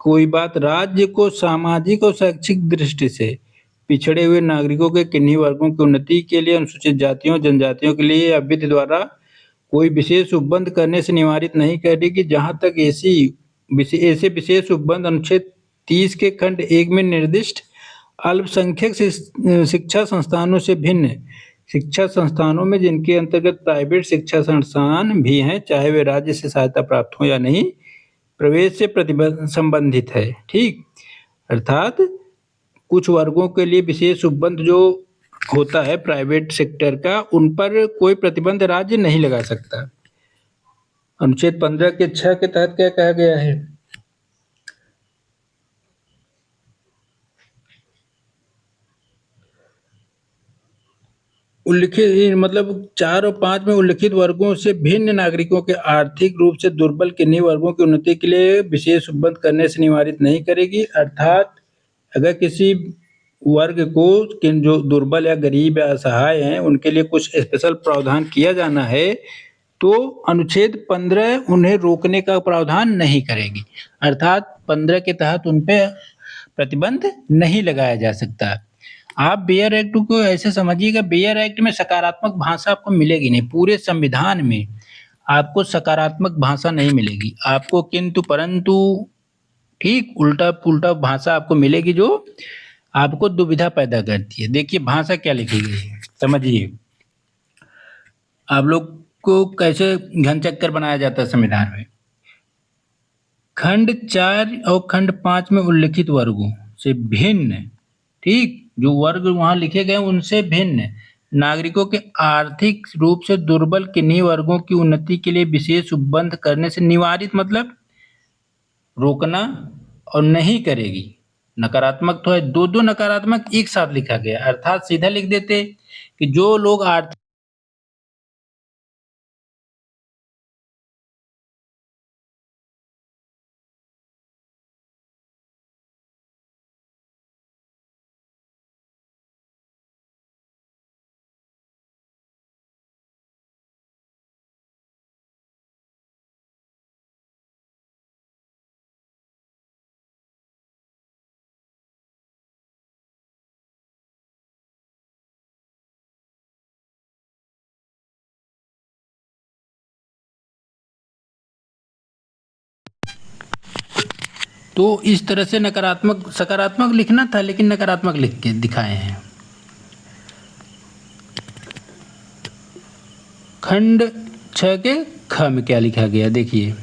कोई बात राज्य को सामाजिक और शैक्षिक दृष्टि से पिछड़े हुए नागरिकों के किन्हीं वर्गों की उन्नति के लिए, अनुसूचित जातियों, जनजातियों के लिए या विधि द्वारा कोई विशेष उपबंध करने से निवारित नहीं करेगी। जहाँ तक ऐसे विशेष उपबंध अनुच्छेद 30 के खंड 1 में निर्दिष्ट अल्पसंख्यक शिक्षा संस्थानों से भिन्न शिक्षा संस्थानों में, जिनके अंतर्गत प्राइवेट शिक्षा संस्थान भी हैं, चाहे वे राज्य से सहायता प्राप्त हो या नहीं, प्रवेश से संबंधित है, ठीक। अर्थात कुछ वर्गों के लिए विशेष उपबंध जो होता है प्राइवेट सेक्टर का, उन पर कोई प्रतिबंध राज्य नहीं लगा सकता। अनुच्छेद 15 के 6 के तहत क्या कहा गया है? उल्लिखित मतलब 4 और 5 में उल्लिखित वर्गों से भिन्न नागरिकों के आर्थिक रूप से दुर्बल किन्हीं वर्गों की उन्नति के लिए विशेष उपबंध करने से निवारित नहीं करेगी। अर्थात अगर किसी वर्ग को जो दुर्बल या गरीब या असहाय हैं उनके लिए कुछ स्पेशल प्रावधान किया जाना है तो अनुच्छेद 15 उन्हें रोकने का प्रावधान नहीं करेगी। अर्थात 15 के तहत उन पे प्रतिबंध नहीं लगाया जा सकता। आप बेयर एक्ट को ऐसे समझिएगा, बेयर एक्ट में सकारात्मक भाषा आपको मिलेगी नहीं, पूरे संविधान में आपको सकारात्मक भाषा नहीं मिलेगी, आपको किंतु परंतु ठीक उल्टा पुल्टा भाषा आपको मिलेगी जो आपको दुविधा पैदा करती है। देखिए भाषा क्या लिखी गई है, समझिए। आप लोग को कैसे घन चक्कर बनाया जाता है संविधान में। खंड 4 और खंड 5 में उल्लिखित वर्गों से भिन्न, ठीक, जो वर्ग वहां लिखे गए उनसे भिन्न नागरिकों के आर्थिक रूप से दुर्बल किन्हीं वर्गों की उन्नति के लिए विशेष उपबंध करने से निवारित मतलब रोकना और नहीं करेगी। नकारात्मक तो है, दो नकारात्मक एक साथ लिखा गया, अर्थात सीधा लिख देते कि जो लोग आर्थिक तो इस तरह से नकारात्मक सकारात्मक लिखना था लेकिन नकारात्मक लिख के दिखाए हैं। खंड 6 के ख में क्या लिखा गया देखिए,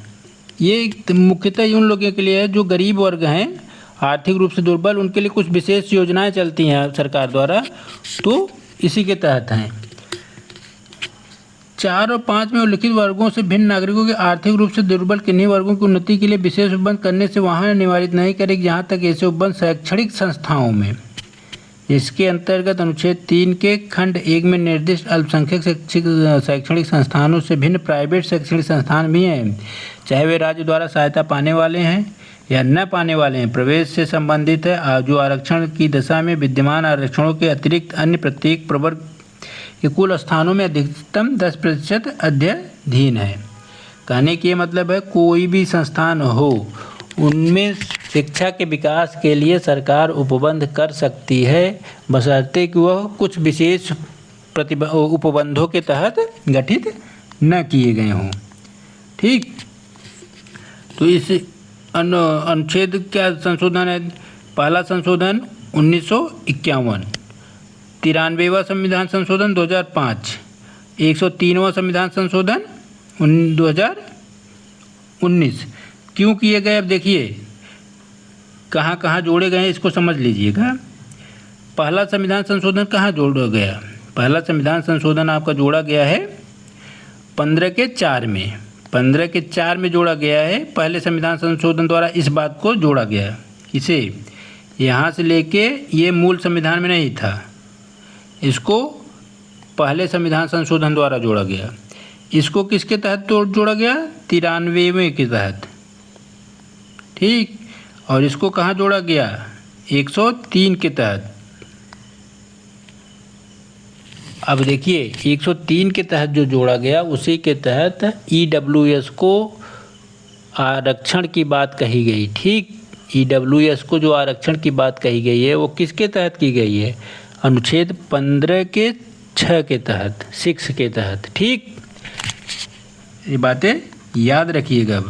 ये मुख्यतः उन लोगों के लिए है जो गरीब वर्ग हैं, आर्थिक रूप से दुर्बल, उनके लिए कुछ विशेष योजनाएं चलती हैं सरकार द्वारा, तो इसी के तहत हैं। 4 और 5 में उल्लिखित वर्गों से भिन्न नागरिकों के आर्थिक रूप से दुर्बल किन्हीं वर्गों की उन्नति के लिए विशेष उपबंध करने से वहाँ निवारित नहीं करेगी जहाँ तक ऐसे उपबंध शैक्षणिक संस्थाओं में, इसके अंतर्गत अनुच्छेद 3 के खंड 1 में निर्दिष्ट अल्पसंख्यक शैक्षणिक संस्थानों से भिन्न प्राइवेट शैक्षणिक संस्थान भी हैं, चाहे वे राज्य द्वारा सहायता पाने वाले हैं या न पाने वाले हैं, प्रवेश से संबंधित है, जो आरक्षण की दशा में विद्यमान आरक्षणों के अतिरिक्त अन्य प्रत्येक प्रवर्ग के कुल स्थानों में अधिकतम 10% अध्ययन है। कहने की ये मतलब है कोई भी संस्थान हो उनमें शिक्षा के विकास के लिए सरकार उपबंध कर सकती है, बशर्ते कि वह कुछ विशेष उपबंधों के तहत गठित न किए गए हों। ठीक, तो इस अनुच्छेद क्या संशोधन है? पहला संशोधन 1951, 93वां संविधान संशोधन 2005, 103वां संविधान संशोधन 2019। क्यों किए गए? अब देखिए कहाँ कहाँ जोड़े गए हैं, इसको समझ लीजिएगा। पहला संविधान संशोधन कहाँ जोड़ा गया? पहला संविधान संशोधन आपका जोड़ा गया है 15 के 4 में, 15 के 4 में जोड़ा गया है। पहले संविधान संशोधन द्वारा इस बात को जोड़ा गया, इसे यहाँ से लेके ये मूल संविधान में नहीं था, इसको पहले संविधान संशोधन द्वारा जोड़ा गया। इसको किसके तहत जोड़ा गया? 93वें के तहत, ठीक। और इसको कहाँ जोड़ा गया? 103 के तहत। अब देखिए 103 के तहत जो जोड़ा गया उसी के तहत EWS को आरक्षण की बात कही गई, ठीक। EWS को जो आरक्षण की बात कही गई है वो किसके तहत की गई है? अनुच्छेद 15 के 6 के तहत, 6 के तहत, ठीक। ये बातें याद रखिएगा।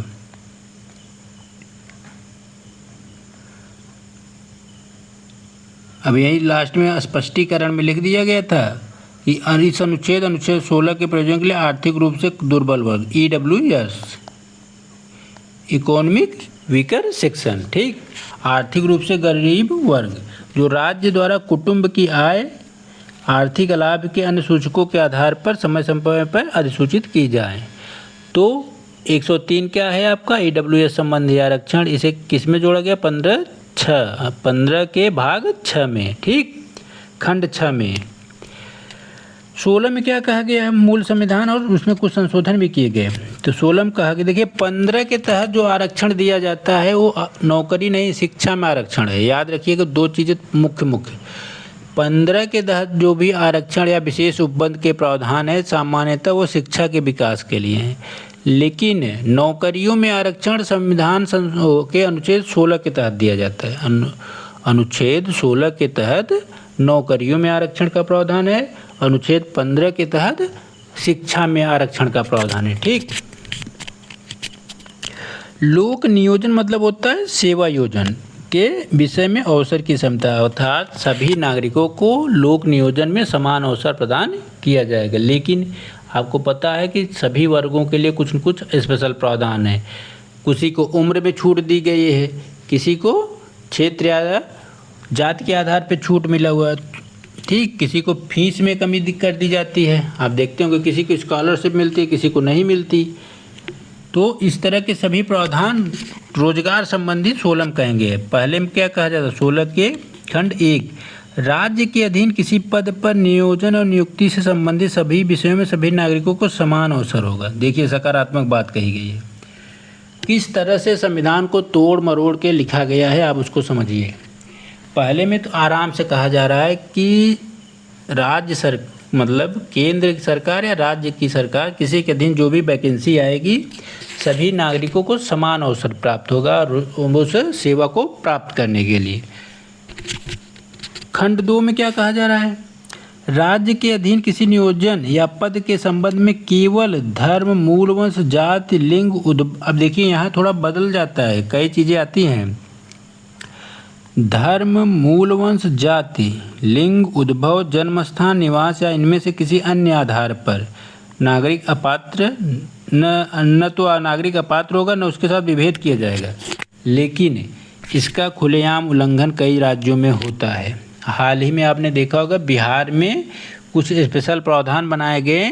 अब यही लास्ट में स्पष्टीकरण में लिख दिया गया था कि इस अनुच्छेद 16 के प्रयोजन के लिए आर्थिक रूप से दुर्बल वर्ग EWS, इकोनॉमिक वीकर सेक्शन, ठीक। आर्थिक रूप से गरीब वर्ग जो राज्य द्वारा कुटुंब की आय आर्थिक लाभ के अन्य सूचकों के आधार पर समय समय पर अधिसूचित की जाए। तो 103 क्या है आपका EWS संबंधी आरक्षण, इसे किस में जोड़ा गया 15 के भाग 6 में, ठीक, खंड 6 में। 16 में क्या कहा गया है, मूल संविधान और उसमें कुछ संशोधन भी किए गए। तो 16 में कहा कि देखिए 15 के तहत जो आरक्षण दिया जाता है वो नौकरी नहीं शिक्षा में आरक्षण है। याद रखिएगा दो चीज़ें मुख्य 15 के तहत जो भी आरक्षण या विशेष उपबंध के प्रावधान है सामान्यतः वो शिक्षा के विकास के लिए हैं, लेकिन नौकरियों में आरक्षण संविधान के अनुच्छेद 16 के तहत दिया जाता है। अनुच्छेद 16 के तहत नौकरियों में आरक्षण का प्रावधान है, अनुच्छेद 15 के तहत शिक्षा में आरक्षण का प्रावधान है, ठीक। लोक नियोजन मतलब होता है सेवा योजन के विषय में अवसर की क्षमता, अर्थात सभी नागरिकों को लोक नियोजन में समान अवसर प्रदान किया जाएगा। लेकिन आपको पता है कि सभी वर्गों के लिए कुछ न कुछ स्पेशल प्रावधान है। किसी को उम्र में छूट दी गई है, किसी को क्षेत्र या जाति के आधार पर छूट मिला हुआ है, ठीक, किसी को फीस में कमी कर दी जाती है। आप देखते होंगे किसी को स्कॉलरशिप मिलती है, किसी को नहीं मिलती। तो इस तरह के सभी प्रावधान रोजगार संबंधी 16 कहेंगे। पहले में क्या कहा जाता है 16 के खंड 1, राज्य के अधीन किसी पद पर नियोजन और नियुक्ति से संबंधित सभी विषयों में सभी नागरिकों को समान अवसर होगा। देखिए सकारात्मक बात कही गई है। किस तरह से संविधान को तोड़ मरोड़ के लिखा गया है आप उसको समझिए। पहले में तो आराम से कहा जा रहा है कि मतलब केंद्र सरकार या राज्य की सरकार किसी के अधीन जो भी वैकेंसी आएगी सभी नागरिकों को समान अवसर प्राप्त होगा उस सेवा को प्राप्त करने के लिए। खंड 2 में क्या कहा जा रहा है, राज्य के अधीन किसी नियोजन या पद के संबंध में केवल धर्म, मूल वंश, जाति, लिंग, अब देखिए यहाँ थोड़ा बदल जाता है, कई चीज़ें आती हैं। धर्म, मूल वंश, जाति, लिंग, उद्भव, जन्मस्थान, निवास या इनमें से किसी अन्य आधार पर नागरिक अपात्र न तो नागरिक अपात्र होगा न उसके साथ विभेद किया जाएगा। लेकिन इसका खुलेआम उल्लंघन कई राज्यों में होता है। हाल ही में आपने देखा होगा बिहार में कुछ स्पेशल प्रावधान बनाए गए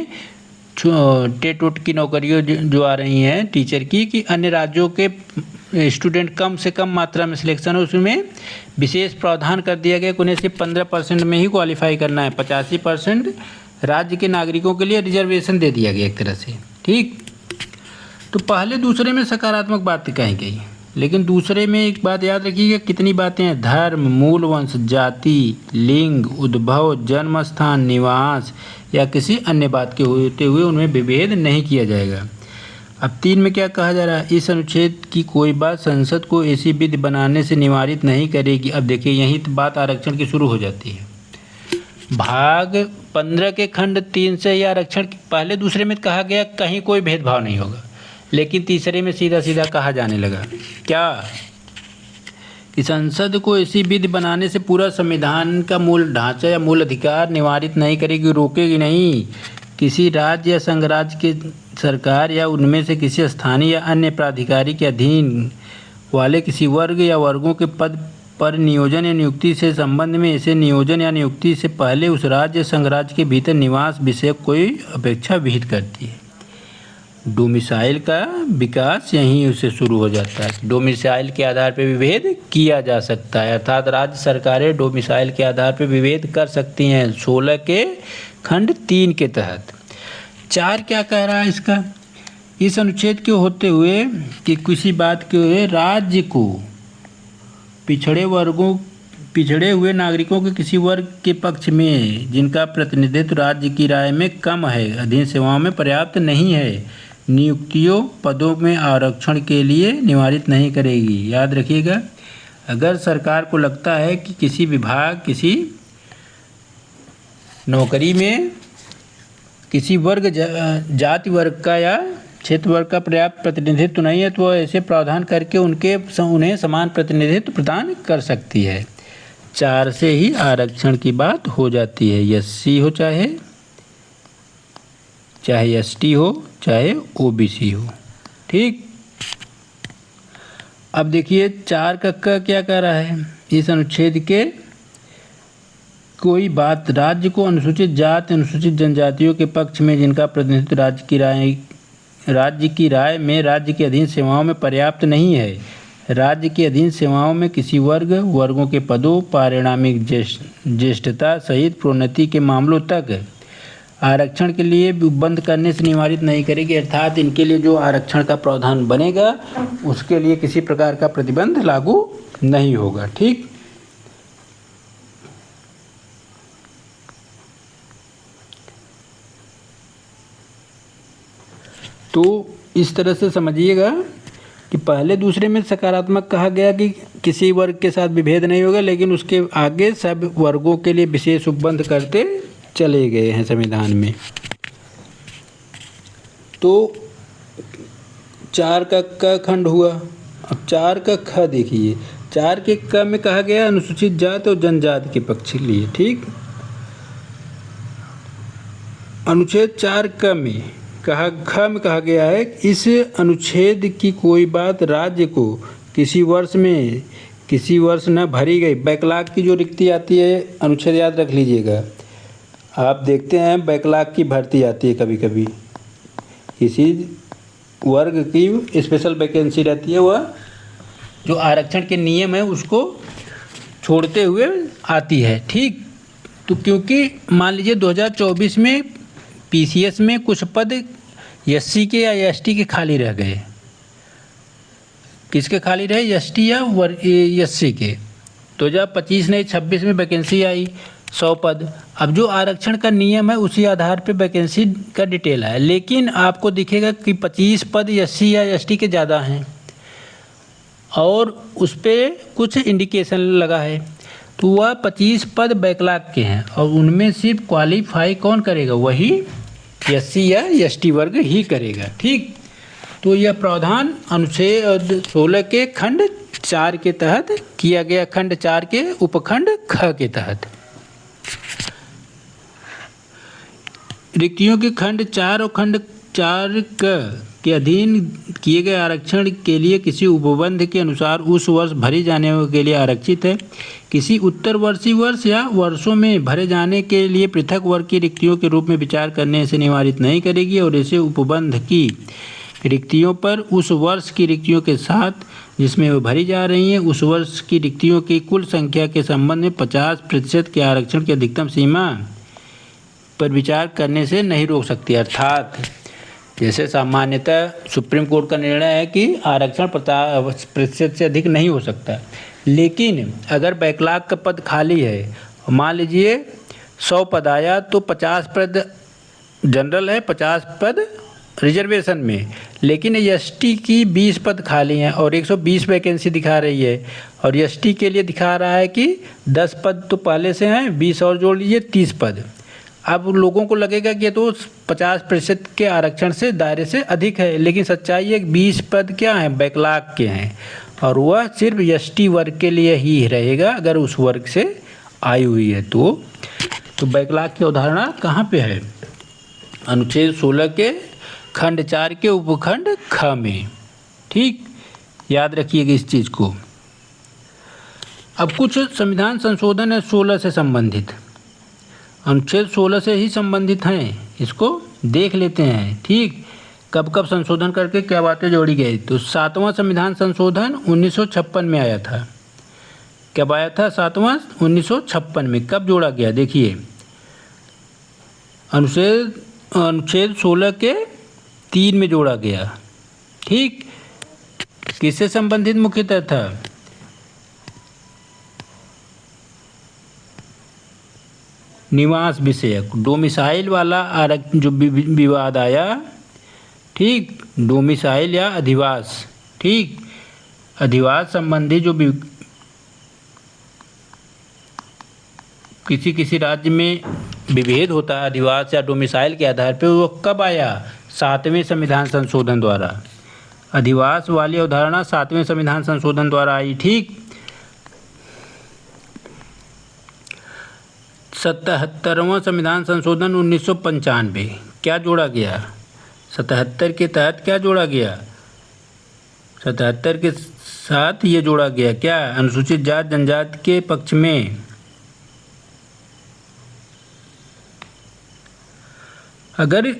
टेट उट की नौकरियों जो आ रही हैं टीचर की, कि अन्य राज्यों के स्टूडेंट कम से कम मात्रा में सिलेक्शन हो, उसमें विशेष प्रावधान कर दिया गया कि उन्हें सिर्फ 15% में ही क्वालिफाई करना है। 85% राज्य के नागरिकों के लिए रिजर्वेशन दे दिया गया एक तरह से, ठीक। तो पहले दूसरे में सकारात्मक बातें कही गई, लेकिन दूसरे में एक बात याद रखिएगा कितनी बातें हैं, धर्म, मूल वंश, जाति, लिंग, उद्भव, जन्म स्थान, निवास या किसी अन्य बात के होते हुए उनमें विभेद नहीं किया जाएगा। अब 3 में क्या कहा जा रहा है, इस अनुच्छेद की कोई बात संसद को ऐसी विधि बनाने से निवारित नहीं करेगी। अब देखिए यही तो बात आरक्षण की शुरू हो जाती है। भाग 15 के खंड 3 से यह आरक्षण पहले दूसरे में कहा गया कहीं कोई भेदभाव नहीं होगा, लेकिन तीसरे में सीधा सीधा कहा जाने लगा क्या कि संसद को ऐसी विधि बनाने से पूरा संविधान का मूल ढांचा या मूल अधिकार निवारित नहीं करेगी, रोकेगी नहीं। किसी राज्य या संघ राज्य की सरकार या उनमें से किसी स्थानीय या अन्य प्राधिकारी के अधीन वाले किसी वर्ग या वर्गों के पद पर नियोजन या नियुक्ति से संबंध में ऐसे नियोजन या नियुक्ति से पहले उस राज्य संघ राज्य के भीतर निवास विषय कोई अपेक्षा विहित करती है। डोमिसाइल का विकास यहीं से शुरू हो जाता है। डोमिसाइल के आधार पर विभेद किया जा सकता है, अर्थात राज्य सरकारें डोमिसाइल के आधार पर विभेद कर सकती हैं 16 के खंड 3 के तहत। 4 क्या कह रहा है इसका, इस अनुच्छेद के होते हुए कि किसी बात के राज्य को पिछड़े हुए नागरिकों के किसी वर्ग के पक्ष में जिनका प्रतिनिधित्व राज्य की राय में कम है, अधीन सेवाओं में पर्याप्त नहीं है, नियुक्तियों पदों में आरक्षण के लिए निवारित नहीं करेगी। याद रखिएगा, अगर सरकार को लगता है कि किसी विभाग किसी नौकरी में किसी वर्ग जाति वर्ग का या क्षेत्र वर्ग का पर्याप्त प्रतिनिधित्व नहीं है तो वह ऐसे प्रावधान करके उन्हें समान प्रतिनिधित्व प्रदान कर सकती है। 4 से ही आरक्षण की बात हो जाती है, एससी हो चाहे एसटी हो चाहे ओबीसी हो, ठीक। अब देखिए 4 का क्या कह रहा है, इस अनुच्छेद के कोई बात राज्य को अनुसूचित जाति अनुसूचित जनजातियों के पक्ष में जिनका प्रतिनिधित्व राज्य की राय में राज्य के अधीन सेवाओं में पर्याप्त नहीं है, राज्य के अधीन सेवाओं में किसी वर्गों के पदों, पारिणामिक ज्येष्ठता सहित प्रोन्नति के मामलों तक आरक्षण के लिए बंद करने से निवारित नहीं करेगी। अर्थात इनके लिए जो आरक्षण का प्रावधान बनेगा उसके लिए किसी प्रकार का प्रतिबंध लागू नहीं होगा। ठीक, तो इस तरह से समझिएगा कि पहले दूसरे में सकारात्मक कहा गया कि किसी वर्ग के साथ विभेद नहीं होगा, लेकिन उसके आगे सब वर्गों के लिए विशेष उपबंध करते चले गए हैं संविधान में। तो 4 का क खंड हुआ। अब 4 का ख देखिए। 4 के क में कहा गया अनुसूचित जाति और जनजाति के पक्ष के लिए। ठीक, अनुच्छेद 4 क में कहा गया है इस अनुच्छेद की कोई बात राज्य को किसी वर्ष न भरी गई बैकलॉग की जो रिक्ति आती है, अनुच्छेद याद रख लीजिएगा। आप देखते हैं बैकलॉग की भर्ती आती है कभी कभी, किसी वर्ग की स्पेशल वैकेंसी रहती है, वह जो आरक्षण के नियम है उसको छोड़ते हुए आती है। ठीक, तो क्योंकि मान लीजिए 2024 में पीसीएस में कुछ पद एससी के या एसटी के खाली रह गए। किसके खाली रहे? एसटी या एससी के। 2025 नहीं 26 में वैकेंसी आई 100 पद। अब जो आरक्षण का नियम है उसी आधार पे वैकेंसी का डिटेल है, लेकिन आपको दिखेगा कि 25 पद एससी या एसटी के ज़्यादा हैं और उस पर कुछ इंडिकेशन लगा है, तो वह 25 पद बैकलॉग के हैं और उनमें सिर्फ क्वालिफाई कौन करेगा? वही एससी या एसटी वर्ग ही करेगा। ठीक, तो यह प्रावधान अनुच्छेद 16 के खंड 4 के तहत किया गया, खंड 4 के उपखंड ख के तहत। रिक्तियों के खंड 4 और खंड 4 के अधीन किए गए आरक्षण के लिए किसी उपबंध के अनुसार उस वर्ष भरे जाने के लिए आरक्षित है, किसी उत्तरवर्षीय वर्ष या वर्षों में भरे जाने के लिए पृथक वर्ग की रिक्तियों के रूप में विचार करने से निवारित नहीं करेगी और इसे उपबंध की रिक्तियों पर उस वर्ष की रिक्तियों के साथ जिसमें वो भरी जा रही हैं उस वर्ष की रिक्तियों की कुल संख्या के संबंध में 50% के आरक्षण की अधिकतम सीमा पर विचार करने से नहीं रोक सकती। अर्थात जैसे सामान्यतः सुप्रीम कोर्ट का निर्णय है कि आरक्षण 50% से अधिक नहीं हो सकता, लेकिन अगर बैकलॉग का पद खाली है, मान लीजिए 100 पद आया तो 50 पद जनरल है, 50 पद रिजर्वेशन में, लेकिन एसटी की 20 पद खाली हैं और 120 वैकेंसी दिखा रही है और एसटी के लिए दिखा रहा है कि 10 पद तो पहले से हैं, 20 और जोड़ लीजिए 30 पद। अब लोगों को लगेगा कि ये तो 50% के आरक्षण से दायरे से अधिक है, लेकिन सच्चाई है 20 पद क्या हैं? बैकलॉग के हैं और वह सिर्फ एसटी वर्ग के लिए ही रहेगा अगर उस वर्ग से आई हुई है। तो बैकलॉग की अवधारणा कहाँ पे है? अनुच्छेद 16 के खंड 4 के उपखंड ख में। ठीक, याद रखिएगा इस चीज़ को। अब कुछ संविधान संशोधन है 16 से संबंधित, अनुच्छेद 16 से ही संबंधित हैं, इसको देख लेते हैं। ठीक, कब कब संशोधन करके क्या बातें जोड़ी गई। तो 7वां संविधान संशोधन 1956 में आया था। कब आया था? 7वां 1956 में। कब जोड़ा गया? देखिए, अनुच्छेद 16 के 3 में जोड़ा गया। ठीक, किससे संबंधित मुख्यतः था? निवास विषयक, डोमिसाइल वाला आरक्षण जो विवाद आया। ठीक, डोमिसाइल या अधिवास। ठीक, अधिवास संबंधी जो किसी राज्य में विभेद होता है अधिवास या डोमिसाइल के आधार पर, वो कब आया? 7वें संविधान संशोधन द्वारा। अधिवास वाली अवधारणा 7वें संविधान संशोधन द्वारा आई। ठीक, 77वां संविधान संशोधन 1995 क्या जोड़ा गया? 77 के तहत क्या जोड़ा गया? 77 के साथ ये जोड़ा गया क्या? अनुसूचित जाति जनजाति के पक्ष में अगर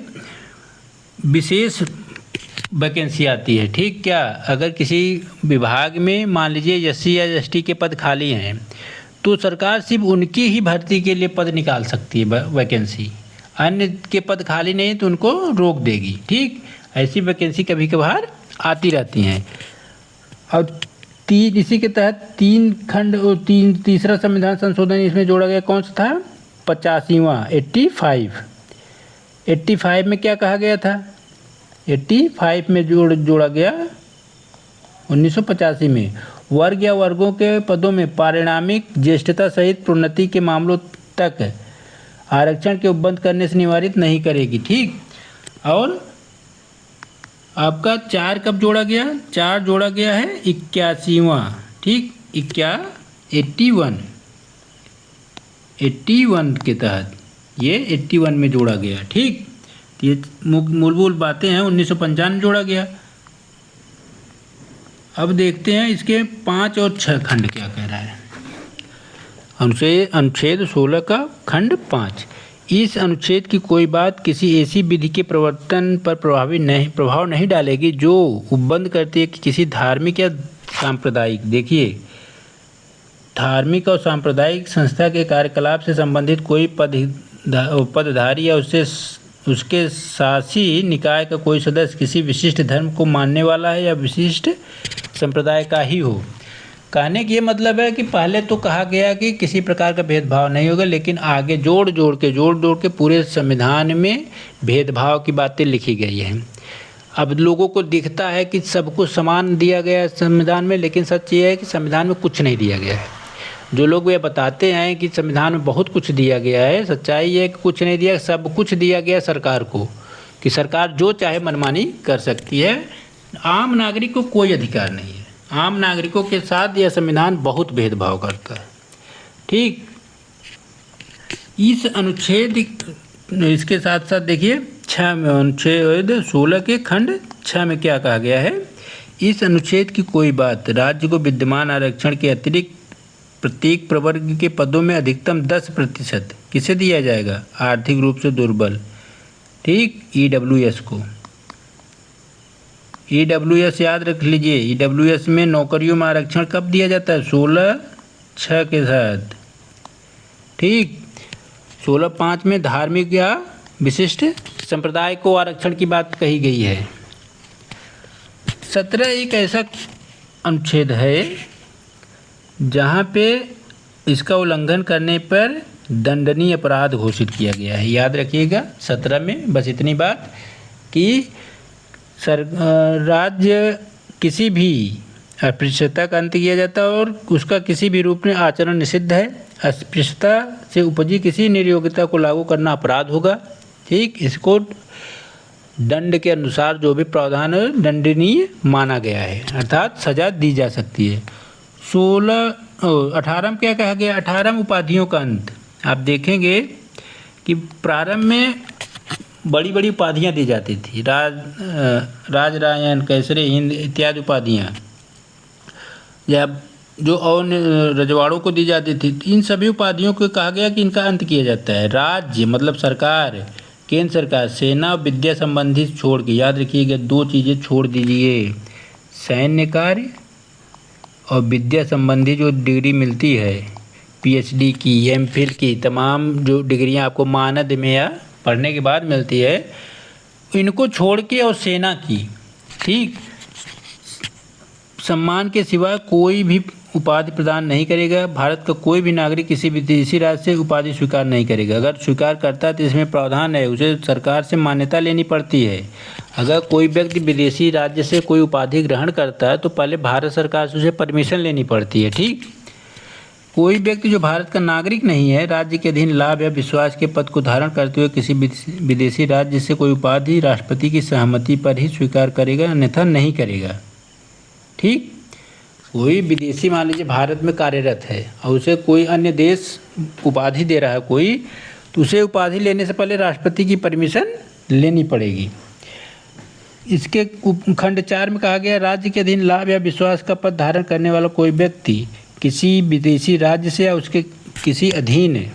विशेष वैकेंसी आती है, ठीक, क्या अगर किसी विभाग में मान लीजिए एससी या एसटी के पद खाली हैं तो सरकार सिर्फ उनकी ही भर्ती के लिए पद निकाल सकती है वैकेंसी, अन्य के पद खाली नहीं तो उनको रोक देगी। ठीक, ऐसी वैकेंसी कभी कभार आती रहती हैं। और इसी के तहत 3 खंड और तीसरा संविधान संशोधन इसमें जोड़ा गया, कौन सा था? 85वां, 85 में क्या कहा गया था? 85 में जोड़ा गया 1985 में, वर्ग या वर्गों के पदों में पारिणामिक ज्येष्ठता सहित प्रोन्नति के मामलों तक आरक्षण के उपबंध करने से निवारित नहीं करेगी। ठीक, और आपका 4 कब जोड़ा गया? 4 जोड़ा गया है 81वां, ठीक, 81 के तहत ये 81 में जोड़ा गया। ठीक, ये मूलभूत बातें हैं। 1955 जोड़ा गया। अब देखते हैं इसके 5 और 6 खंड क्या कह रहा है। अनुच्छेद 16 का खंड 5, इस अनुच्छेद की कोई बात किसी ऐसी विधि के प्रवर्तन पर प्रभाव नहीं डालेगी जो उपबंध करती है कि किसी धार्मिक या सांप्रदायिक, देखिए, धार्मिक और सांप्रदायिक संस्था के कार्यकलाप से संबंधित कोई पदधारी या उसके शासी निकाय का कोई सदस्य किसी विशिष्ट धर्म को मानने वाला है या विशिष्ट संप्रदाय का ही हो। कहने की ये मतलब है कि पहले तो कहा गया कि किसी प्रकार का भेदभाव नहीं होगा, लेकिन आगे जोड़ जोड़ के पूरे संविधान में भेदभाव की बातें लिखी गई हैं। अब लोगों को दिखता है कि सबको समान दिया गया है संविधान में, लेकिन सच ये है कि संविधान में कुछ नहीं दिया गया है। जो लोग ये बताते हैं कि संविधान में बहुत कुछ दिया गया है, सच्चाई ये है कि कुछ नहीं दिया, सब कुछ दिया गया सरकार को, कि सरकार जो चाहे मनमानी कर सकती है। आम नागरिक को कोई अधिकार नहीं है। आम नागरिकों के साथ यह संविधान बहुत भेदभाव करता है। ठीक, इस अनुच्छेद, इसके साथ साथ देखिए 6 में, अनुच्छेद 16 के खंड 6 में क्या कहा गया है? इस अनुच्छेद की कोई बात राज्य को विद्यमान आरक्षण के अतिरिक्त प्रत्येक प्रवर्ग के पदों में अधिकतम 10% किसे दिया जाएगा? आर्थिक रूप से दुर्बल, ठीक, EWS को। EWS याद रख लीजिए, EWS में नौकरियों में आरक्षण कब दिया जाता है? 16(6) के साथ। ठीक, 16(5) में धार्मिक या विशिष्ट संप्रदाय को आरक्षण की बात कही गई है। 17 एक ऐसा अनुच्छेद है जहाँ पे इसका उल्लंघन करने पर दंडनीय अपराध घोषित किया गया है। याद रखिएगा 17 में बस इतनी बात कि राज्य किसी भी अस्पृश्यता का अंत किया जाता है और उसका किसी भी रूप में आचरण निषिद्ध है। अस्पृश्यता से उपजी किसी निर्योग्यता को लागू करना अपराध होगा। ठीक, इसको दंड के अनुसार जो भी प्रावधान है दंडनीय माना गया है, अर्थात सजा दी जा सकती है। 18 में क्या कहा गया? 18 उपाधियों का अंत। आप देखेंगे कि प्रारंभ में बड़ी बड़ी उपाधियाँ दी जाती थी, राजरायन, कैसरे हिंद इत्यादि उपाधियाँ, या जो और रजवाड़ों को दी जाती थी। इन सभी उपाधियों को कहा गया कि इनका अंत किया जाता है। राज्य मतलब सरकार, केंद्र सरकार, सेना और विद्या संबंधी छोड़ के, याद रखिएगा 2 चीज़ें छोड़ दीजिए, सैन्य कार्य और विद्या संबंधी जो डिग्री मिलती है, PhD की, MPhil की, तमाम जो डिग्रियां आपको मानद में या पढ़ने के बाद मिलती है, इनको छोड़ के, और सेना की, ठीक, सम्मान के सिवा कोई भी उपाधि प्रदान नहीं करेगा। भारत का कोई भी नागरिक किसी विदेशी राज्य से उपाधि स्वीकार नहीं करेगा। अगर स्वीकार करता है तो इसमें प्रावधान है, उसे सरकार से मान्यता लेनी पड़ती है। अगर कोई व्यक्ति विदेशी राज्य से कोई उपाधि ग्रहण करता है तो पहले भारत सरकार से उसे परमिशन लेनी पड़ती है। ठीक, कोई व्यक्ति जो भारत का नागरिक नहीं है, राज्य के अधीन लाभ या विश्वास के पद को धारण करते हुए किसी विदेशी राज्य से कोई उपाधि राष्ट्रपति की सहमति पर ही स्वीकार करेगा, अन्यथा नहीं करेगा। ठीक, कोई विदेशी मान लीजिए भारत में कार्यरत है और उसे कोई अन्य देश उपाधि दे रहा है कोई, तो उसे उपाधि लेने से पहले राष्ट्रपति की परमिशन लेनी पड़ेगी। इसके खंड 4 में कहा गया, राज्य के अधीन लाभ या विश्वास का पद धारण करने वाला कोई व्यक्ति किसी विदेशी राज्य से या उसके किसी अधीन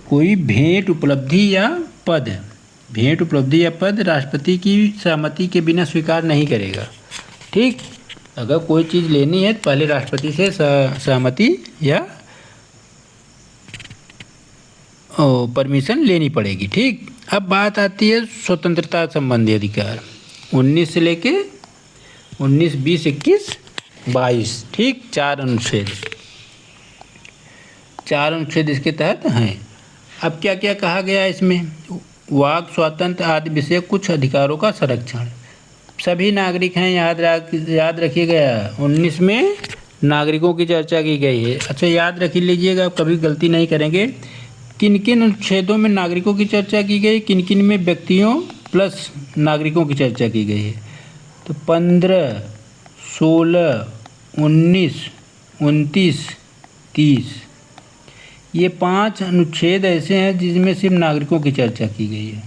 कोई भेंट, उपलब्धि या पद भेंट, उपलब्धि या पद राष्ट्रपति की सहमति के बिना स्वीकार नहीं करेगा। ठीक, अगर कोई चीज़ लेनी है तो पहले राष्ट्रपति से सहमति या परमिशन लेनी पड़ेगी। ठीक, अब बात आती है स्वतंत्रता संबंधी अधिकार 19 से लेके 19, 20, 21, 22। ठीक, 4 अनुच्छेद इसके तहत हैं। अब क्या क्या कहा गया है इसमें? वाक स्वातंत्र आदि विषय कुछ अधिकारों का संरक्षण सभी नागरिक हैं। याद रखिएगा 19 में नागरिकों की चर्चा की गई है। अच्छा, याद रख लीजिएगा, कभी गलती नहीं करेंगे। किन किन अनुच्छेदों में नागरिकों की चर्चा की गई, किन किन में व्यक्तियों प्लस नागरिकों की चर्चा की गई है? तो 15, 16, 19, 29, 30 ये 5 अनुच्छेद ऐसे हैं जिसमें सिर्फ नागरिकों की चर्चा की गई है।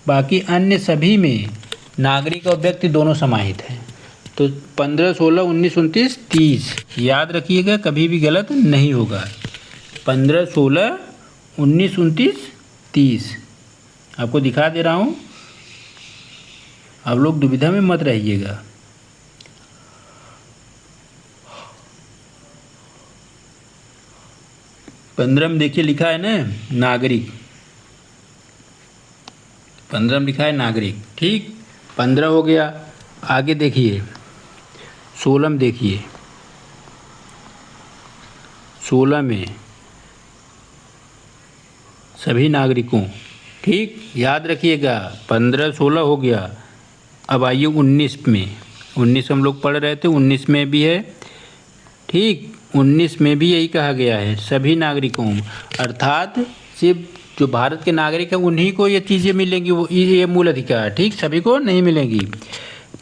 बाकी अन्य सभी में नागरिक और व्यक्ति दोनों समाहित हैं। तो 15, 16, 19, 29, 30 याद रखिएगा, कभी भी गलत नहीं होगा। 15, 16, 19, 29, 30 आपको दिखा दे रहा हूँ, आप लोग दुविधा में मत रहिएगा। पंद्रह में देखिए लिखा है ना नागरिक, 15 में लिखा है नागरिक। ठीक, 15 हो गया। आगे देखिए 16 में देखिए, 16 में सभी नागरिकों। ठीक, याद रखिएगा 15, 16 हो गया। अब आइए 19 में, 19 हम लोग पढ़ रहे थे, 19 में भी है। ठीक, 19 में भी यही कहा गया है सभी नागरिकों, अर्थात सिर्फ जो भारत के नागरिक हैं उन्हीं को ये चीज़ें मिलेंगी, वो ये मूल अधिकार। ठीक, सभी को नहीं मिलेंगी।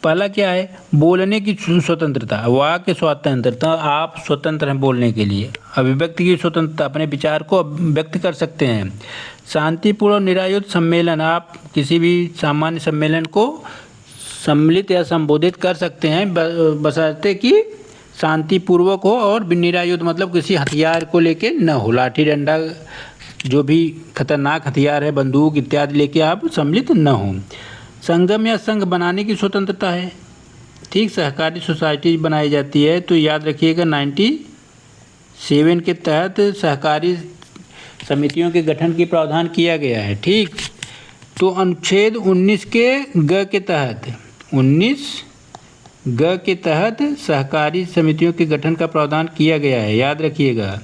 पहला क्या है? बोलने की स्वतंत्रता, वाक स्वतंत्रता, आप स्वतंत्र हैं बोलने के लिए। अभिव्यक्ति की स्वतंत्रता, अपने विचार को व्यक्त कर सकते हैं। शांतिपूर्ण और निरायुध सम्मेलन, आप किसी भी सामान्य सम्मेलन को सम्मिलित या संबोधित कर सकते हैं बशर्ते कि शांतिपूर्वक हो और निरायुध मतलब किसी हथियार को लेके न हो, लाठी डंडा जो भी खतरनाक हथियार है, बंदूक इत्यादि लेके आप सम्मिलित न हों। संगम या संघ बनाने की स्वतंत्रता है। ठीक, सहकारी सोसाइटी बनाई जाती है तो याद रखिएगा 97 के तहत सहकारी समितियों के गठन की प्रावधान किया गया है। ठीक, तो अनुच्छेद 19 के ग के तहत 19 ग के तहत सहकारी समितियों के गठन का प्रावधान किया गया है। याद रखिएगा,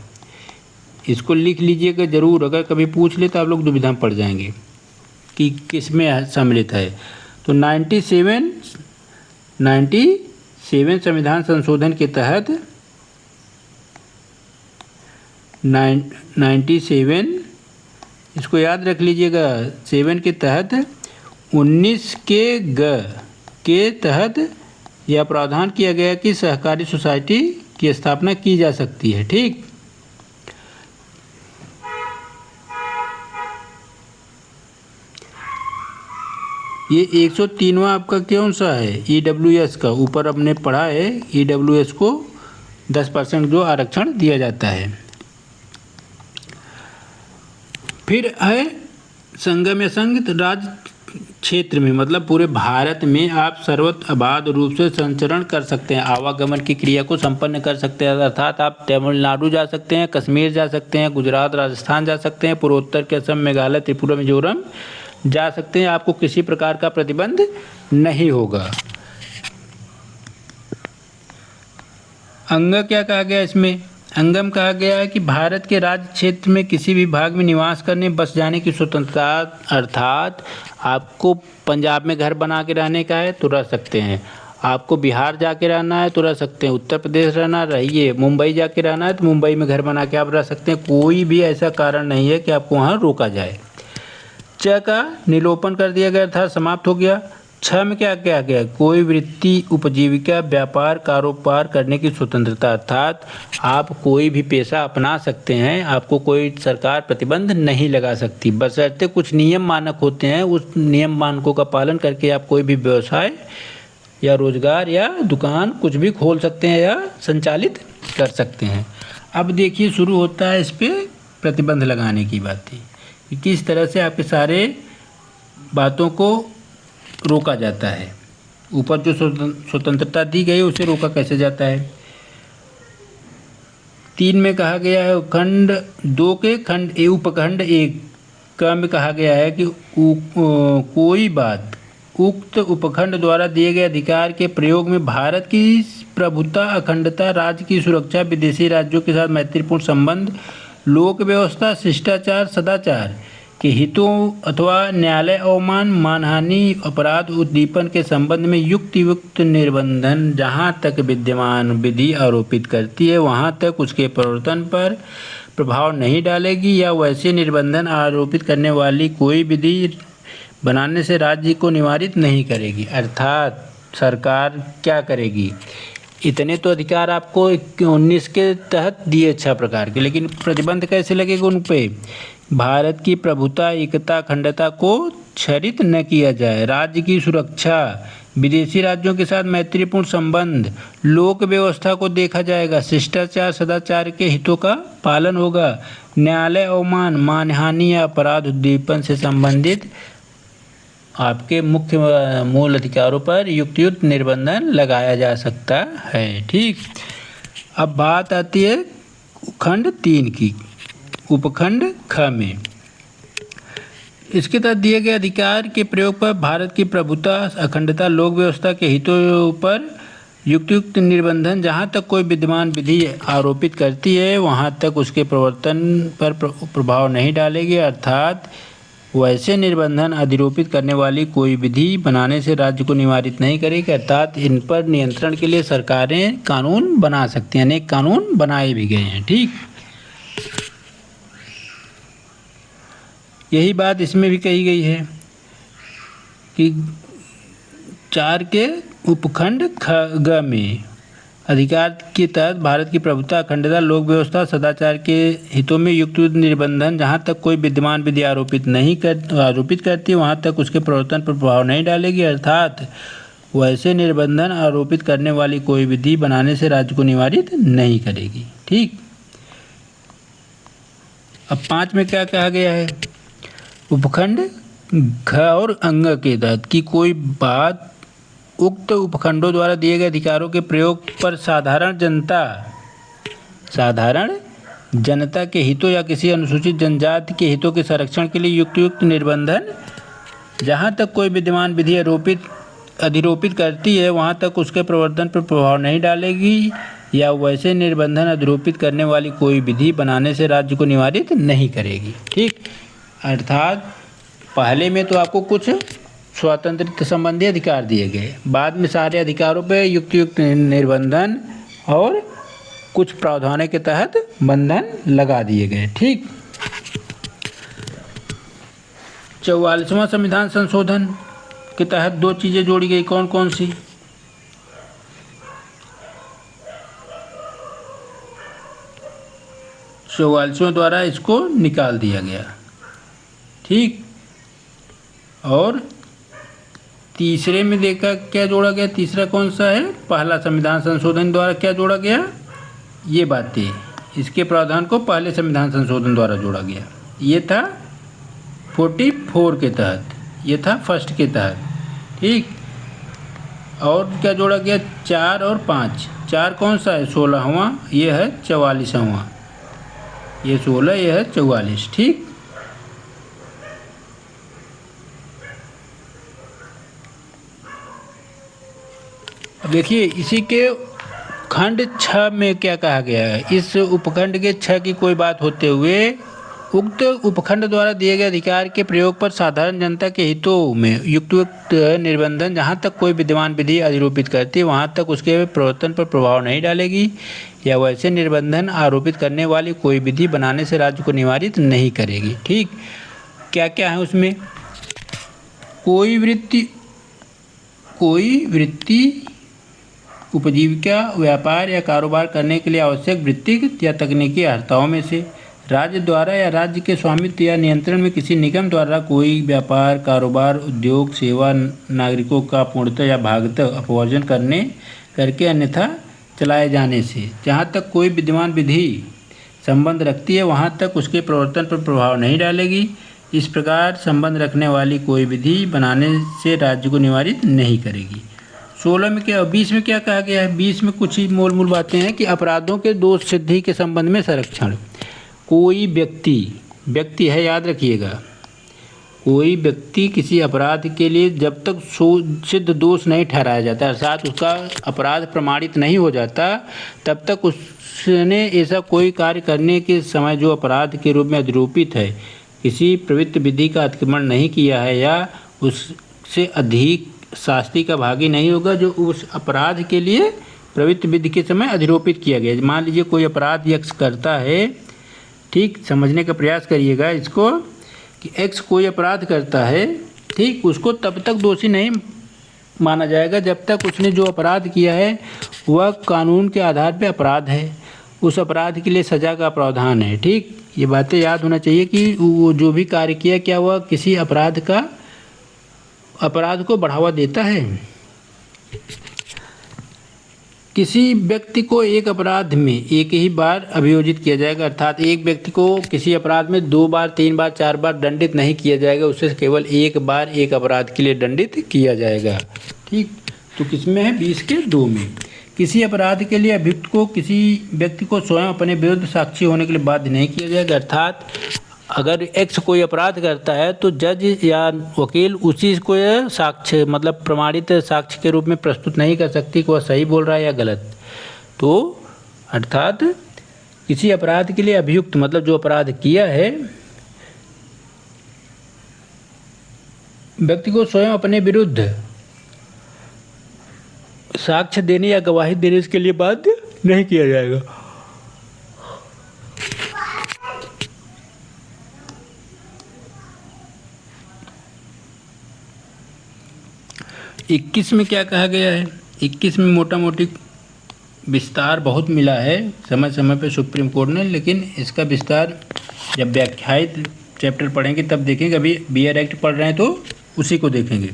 इसको लिख लीजिएगा ज़रूर, अगर कभी पूछ ले तो आप लोग दुविधा में पड़ जाएंगे कि किस में सम्मिलित है। तो 97 संविधान संशोधन के तहत 97 इसको याद रख लीजिएगा, 7 के तहत 19 के ग के तहत यह प्रावधान किया गया कि सहकारी सोसाइटी की स्थापना की जा सकती है। ठीक, ये 103वां आपका कौन सा है? EWS का, ऊपर हमने पढ़ा है EWS को 10% जो आरक्षण दिया जाता है। फिर है संगम या संघ राज क्षेत्र में, मतलब पूरे भारत में आप सर्वत्र अबाध रूप से संचरण कर सकते हैं, आवागमन की क्रिया को संपन्न कर सकते हैं। अर्थात आप तमिलनाडु जा सकते हैं, कश्मीर जा सकते हैं, गुजरात राजस्थान जा सकते हैं, पूर्वोत्तर के असम मेघालय त्रिपुरा मिजोरम जा सकते हैं। आपको किसी प्रकार का प्रतिबंध नहीं होगा। अंग क्या कहा गया इसमें? अंगम कहा गया है कि भारत के राज्य क्षेत्र में किसी भी भाग में निवास करने बस जाने की स्वतंत्रता, अर्थात आपको पंजाब में घर बना के रहने का है तो रह सकते हैं, आपको बिहार जाके रहना है तो रह सकते हैं, उत्तर प्रदेश रहना रहिए, मुंबई जाके रहना है तो मुंबई में घर बना के आप रह सकते हैं। कोई भी ऐसा कारण नहीं है कि आपको वहाँ रोका जाए। च का निलोपन कर दिया गया था, समाप्त हो गया। छ में क्या क्या गया? कोई वृत्ति, उपजीविका, व्यापार, कारोबार करने की स्वतंत्रता, अर्थात आप कोई भी पेशा अपना सकते हैं, आपको कोई सरकार प्रतिबंध नहीं लगा सकती, बशर्ते कुछ नियम मानक होते हैं, उस नियम मानकों का पालन करके आप कोई भी व्यवसाय या रोजगार या दुकान कुछ भी खोल सकते हैं या संचालित कर सकते हैं। अब देखिए शुरू होता है इस पर प्रतिबंध लगाने की बातें कि किस तरह से आपके सारे बातों को रोका जाता है। ऊपर जो स्वतंत्रता दी गई है उसे रोका कैसे जाता है। 3 में कहा गया है खंड 2 के खंड उपखंड 1 का में कहा गया है कि कोई बात उक्त उपखंड द्वारा दिए गए अधिकार के प्रयोग में भारत की प्रभुता, अखंडता, राज्य की सुरक्षा, विदेशी राज्यों के साथ मैत्रीपूर्ण संबंध, लोक व्यवस्था, शिष्टाचार, सदाचार के हितों अथवा न्यायालय अवमान, मानहानि, अपराध उद्दीपन के संबंध में युक्त निर्बंधन जहाँ तक विद्यमान विधि आरोपित करती है वहाँ तक उसके प्रवर्तन पर प्रभाव नहीं डालेगी या वैसे निर्बंधन आरोपित करने वाली कोई विधि बनाने से राज्य को निवारित नहीं करेगी। अर्थात सरकार क्या करेगी, इतने तो अधिकार आपको 19 के तहत दिए 6 प्रकार के, लेकिन प्रतिबंध कैसे लगेगा उन पे। भारत की प्रभुता, एकता, अखंडता को क्षरित न किया जाए, राज्य की सुरक्षा, विदेशी राज्यों के साथ मैत्रीपूर्ण संबंध, लोक व्यवस्था को देखा जाएगा, शिष्टाचार, सदाचार के हितों का पालन होगा, न्यायालय अवमान, मानहानि या अपराध उद्दीपन से संबंधित आपके मुख्य मूल अधिकारों पर युक्त निर्बंधन लगाया जा सकता है। ठीक, अब बात आती है खंड 3 की, उपखंड ख में। इसके तहत दिए गए अधिकार के प्रयोग पर भारत की प्रभुता, अखंडता, लोक व्यवस्था के हितों पर युक्त निर्बंधन जहाँ तक कोई विद्यमान विधि आरोपित करती है वहाँ तक उसके प्रवर्तन पर प्रभाव नहीं डालेगी। अर्थात वैसे निर्बंधन अधिरोपित करने वाली कोई विधि बनाने से राज्य को निवारित नहीं करेगी। अर्थात इन पर नियंत्रण के लिए सरकारें कानून बना सकती हैं, अनेक कानून बनाए भी गए हैं। ठीक, यही बात इसमें भी कही गई है कि 4 के उपखंड ग में अधिकार के तहत भारत की प्रभुता, अखंडता, लोक व्यवस्था, सदाचार के हितों में युक्त निर्बंधन जहाँ तक कोई विद्यमान विधि आरोपित करती है वहाँ तक उसके प्रवर्तन पर प्रभाव नहीं डालेगी। अर्थात वैसे निर्बंधन आरोपित करने वाली कोई विधि बनाने से राज्य को निवारित नहीं करेगी। ठीक, अब 5 में क्या कहा गया है, उपखंड घ और अंग के तहत की कोई बात उक्त उपखंडों द्वारा दिए गए अधिकारों के प्रयोग पर साधारण जनता के हितों या किसी अनुसूचित जनजाति के हितों के संरक्षण के लिए युक्त निर्बंधन जहाँ तक कोई विद्यमान विधि अधिरोपित करती है वहाँ तक उसके प्रवर्तन पर प्रभाव नहीं डालेगी या वैसे निर्बंधन अधिरोपित करने वाली कोई विधि बनाने से राज्य को निवारित नहीं करेगी। ठीक, अर्थात पहले में तो आपको कुछ स्वतंत्रता संबंधी अधिकार दिए गए, बाद में सारे अधिकारों पे युक्त निर्बंधन और कुछ प्रावधानों के तहत बंधन लगा दिए गए। ठीक, 44वां संविधान संशोधन के तहत 2 चीज़ें जोड़ी गई, कौन कौन सी। चौवालीसवें द्वारा इसको निकाल दिया गया। ठीक, और तीसरे में देखा क्या जोड़ा गया, तीसरा कौन सा है, पहला संविधान संशोधन द्वारा क्या जोड़ा गया, ये बातें, इसके प्रावधान को पहले संविधान संशोधन द्वारा जोड़ा गया। ये था 44 के तहत, ये था फर्स्ट के तहत। ठीक, और क्या जोड़ा गया, 4 और 5। 4 कौन सा है, 16वां, ये है 44वां, ये 16, ये है 44। ठीक, देखिए इसी के खंड 6 में क्या कहा गया है, इस उपखंड के 6 की कोई बात होते हुए उक्त उपखंड द्वारा दिए गए अधिकार के प्रयोग पर साधारण जनता के हितों में युक्त निर्बंधन जहाँ तक कोई विद्यमान विधि अधिरोपित करती है वहाँ तक उसके प्रवर्तन पर प्रभाव नहीं डालेगी या वैसे निर्बंधन आरोपित करने वाली कोई विधि बनाने से राज्य को निवारित नहीं करेगी। ठीक, क्या क्या है उसमें, कोई वृत्ति उपजीविका, व्यापार या कारोबार करने के लिए आवश्यक वृत्तिक या तकनीकी अर्हताओं में से राज्य द्वारा या राज्य के स्वामित्व या नियंत्रण में किसी निगम द्वारा कोई व्यापार, कारोबार, उद्योग, सेवा नागरिकों का पूर्णतः या भागतः अपवर्जन करके अन्यथा चलाए जाने से जहाँ तक कोई विद्यमान विधि संबंध रखती है वहाँ तक उसके प्रवर्तन पर प्रभाव नहीं डालेगी इस प्रकार संबंध रखने वाली कोई विधि बनाने से राज्य को निवारित नहीं करेगी। 16 में क्या, 20 में क्या कहा गया है? 20 में कुछ ही मूल बातें हैं कि अपराधों के दोष सिद्धि के संबंध में संरक्षण। कोई व्यक्ति है, याद रखिएगा, कोई व्यक्ति किसी अपराध के लिए जब तक सिद्ध दोष नहीं ठहराया जाता, अर्थात उसका अपराध प्रमाणित नहीं हो जाता, तब तक उसने ऐसा कोई कार्य करने के समय जो अपराध के रूप में अधिरोपित है, किसी प्रवृत्त विधि का अतिक्रमण नहीं किया है या उससे अधिक शास्ति का भागी नहीं होगा जो उस अपराध के लिए प्रवृत्त विधि के समय अधिरोपित किया गया। मान लीजिए कोई अपराध यक्ष करता है, ठीक, समझने का प्रयास करिएगा इसको, कि एक्स कोई अपराध करता है, ठीक, उसको तब तक दोषी नहीं माना जाएगा जब तक उसने जो अपराध किया है वह कानून के आधार पर अपराध है, उस अपराध के लिए सज़ा का प्रावधान है। ठीक, ये बातें याद होना चाहिए कि वो जो भी कार्य किया क्या वह किसी अपराध को बढ़ावा देता है। किसी व्यक्ति को एक अपराध में एक ही बार अभियोजित किया जाएगा, अर्थात एक व्यक्ति को किसी अपराध में 2 बार 3 बार 4 बार दंडित नहीं किया जाएगा, उससे केवल एक बार एक अपराध के लिए दंडित किया जाएगा। ठीक, तो किसमें है? 20 के 2 में। किसी अपराध के लिए अभियुक्त को किसी व्यक्ति को स्वयं अपने विरुद्ध साक्षी होने के लिए बाध्य नहीं किया जाएगा, अर्थात अगर एक्स कोई अपराध करता है तो जज या वकील उसी को साक्ष्य मतलब प्रमाणित साक्ष्य के रूप में प्रस्तुत नहीं कर सकती कि वह सही बोल रहा है या गलत। तो अर्थात किसी अपराध के लिए अभियुक्त मतलब जो अपराध किया है व्यक्ति को स्वयं अपने विरुद्ध साक्ष्य देने या गवाही देने इसके लिए बाध्य नहीं किया जाएगा। इक्कीस में क्या कहा गया है? 21 में मोटा मोटी विस्तार बहुत मिला है समय समय पे सुप्रीम कोर्ट ने, लेकिन इसका विस्तार जब व्याख्यायित चैप्टर पढ़ेंगे तब देखेंगे। अभी बीआर एक्ट पढ़ रहे हैं तो उसी को देखेंगे।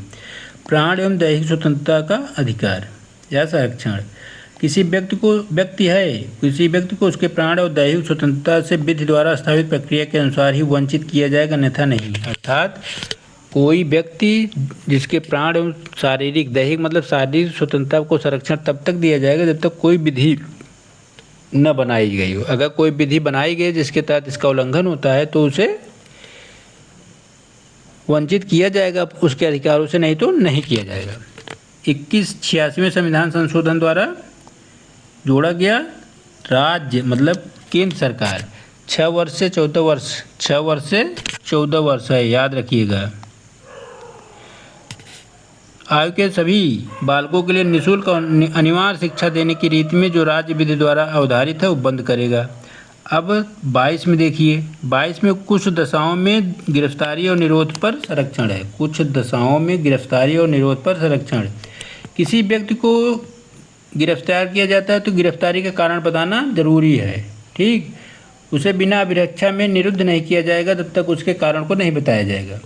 प्राण एवं दैहिक स्वतंत्रता का अधिकार या संरक्षण। किसी व्यक्ति को उसके प्राण और दैहिक स्वतंत्रता से विधि द्वारा स्थापित प्रक्रिया के अनुसार ही वंचित किया जाएगा, अन्यथा नहीं। अर्थात कोई व्यक्ति जिसके प्राण एवं शारीरिक दैहिक मतलब शारीरिक स्वतंत्रता को संरक्षण तब तक दिया जाएगा जब तक कोई विधि न बनाई गई हो। अगर कोई विधि बनाई गई जिसके तहत इसका उल्लंघन होता है तो उसे वंचित किया जाएगा उसके अधिकारों से, नहीं तो नहीं किया जाएगा। 2186वें संविधान संशोधन द्वारा जोड़ा गया राज्य मतलब केंद्र सरकार 6 वर्ष से 14 वर्ष है, याद रखिएगा। आयु के सभी बालकों के लिए निःशुल्क और अनिवार्य शिक्षा देने की रीति में जो राज्य विधि द्वारा अवधारित है वो बंद करेगा। अब 22 में देखिए, 22 में कुछ दशाओं में गिरफ्तारी और निरोध पर संरक्षण है। कुछ दशाओं में गिरफ्तारी और निरोध पर संरक्षण। किसी व्यक्ति को गिरफ्तार किया जाता है तो गिरफ्तारी का कारण बताना जरूरी है, ठीक। उसे बिना अभिरक्षा में निरुद्ध नहीं किया जाएगा जब तक उसके कारण को नहीं बताया जाएगा।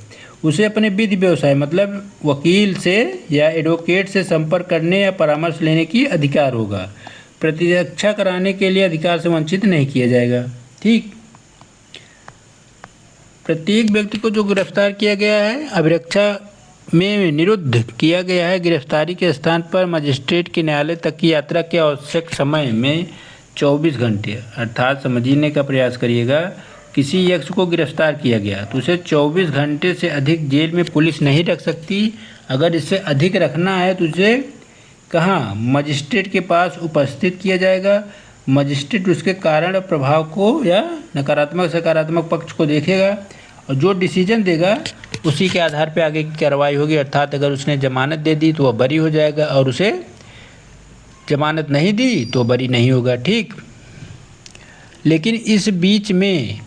उसे अपने विधि व्यवसाय मतलब वकील से या एडवोकेट से संपर्क करने या परामर्श लेने की अधिकार होगा। प्रतिरक्षा कराने के लिए अधिकार से वंचित नहीं किया जाएगा, ठीक। प्रत्येक व्यक्ति को जो गिरफ्तार किया गया है अभिरक्षा में निरुद्ध किया गया है। गिरफ्तारी के स्थान पर मजिस्ट्रेट के न्यायालय तक की यात्रा के आवश्यक समय में 24 घंटे, अर्थात समझने का प्रयास करिएगा। किसी यक्ष को गिरफ्तार किया गया तो उसे 24 घंटे से अधिक जेल में पुलिस नहीं रख सकती। अगर इससे अधिक रखना है तो उसे कहाँ, मजिस्ट्रेट के पास उपस्थित किया जाएगा। मजिस्ट्रेट उसके कारण और प्रभाव को या नकारात्मक सकारात्मक पक्ष को देखेगा और जो डिसीजन देगा उसी के आधार पर आगे की कार्रवाई होगी। अर्थात अगर उसने जमानत दे दी तो वह बरी हो जाएगा और उसे जमानत नहीं दी तो बरी नहीं होगा, ठीक। लेकिन इस बीच में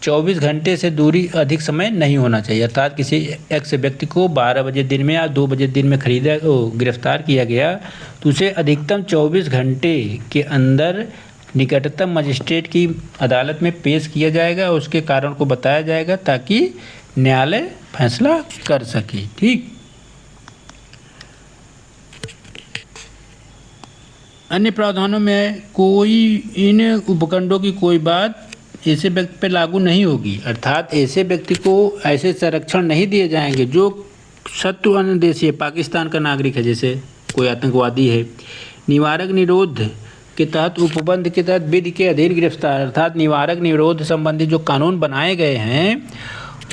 24 घंटे से दूरी अधिक समय नहीं होना चाहिए। अर्थात किसी एक्स व्यक्ति को 12 बजे दिन में या 2 बजे दिन में गिरफ्तार किया गया तो उसे अधिकतम 24 घंटे के अंदर निकटतम मजिस्ट्रेट की अदालत में पेश किया जाएगा, उसके कारण को बताया जाएगा ताकि न्यायालय फैसला कर सके, ठीक। अन्य प्रावधानों में कोई इन उपखंडों की कोई बात ऐसे व्यक्ति पर लागू नहीं होगी। अर्थात ऐसे व्यक्ति को ऐसे संरक्षण नहीं दिए जाएंगे जो शत्रु अन्य देशी है, पाकिस्तान का नागरिक है, जैसे कोई आतंकवादी है। निवारक निरोध के तहत उपबंध के तहत विधि के अधीन गिरफ्तार, अर्थात निवारक निरोध संबंधी जो कानून बनाए गए हैं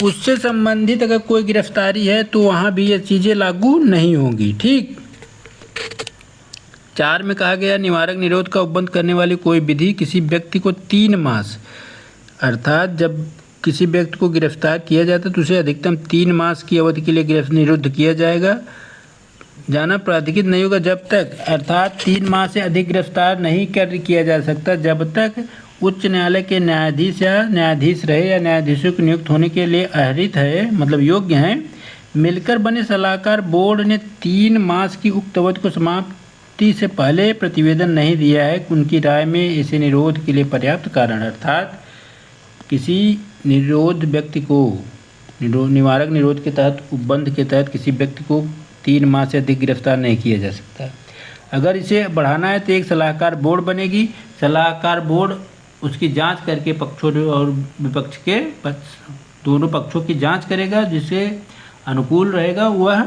उससे संबंधित अगर कोई गिरफ्तारी है तो वहाँ भी ये चीज़ें लागू नहीं होंगी। ठीक। 4 में कहा गया निवारक निरोध का उपबंध करने वाली कोई विधि किसी व्यक्ति को 3 मास, अर्थात जब किसी व्यक्ति को गिरफ्तार किया जाता है तो उसे अधिकतम 3 मास की अवधि के लिए निरुद्ध किया जाएगा, जाना प्राधिकृत नहीं होगा जब तक, अर्थात 3 माह से अधिक गिरफ्तार नहीं किया जा सकता जब तक उच्च न्यायालय के न्यायाधीश या न्यायाधीश रहे या न्यायाधीशों को नियुक्त होने के लिए अहरित है, मतलब योग्य हैं। मिलकर बने सलाहकार बोर्ड ने 3 मास की उक्त अवधि को समाप्ति से पहले प्रतिवेदन नहीं दिया है, उनकी राय में इसे निरोध के लिए पर्याप्त कारण, अर्थात किसी निरोध व्यक्ति को निवारक निरोध के तहत उपबंध के तहत किसी व्यक्ति को 3 माह से अधिक गिरफ्तार नहीं किया जा सकता। अगर इसे बढ़ाना है तो एक सलाहकार बोर्ड बनेगी। सलाहकार बोर्ड उसकी जांच करके पक्षों और विपक्ष के दोनों पक्षों की जांच करेगा, जिसे अनुकूल रहेगा वह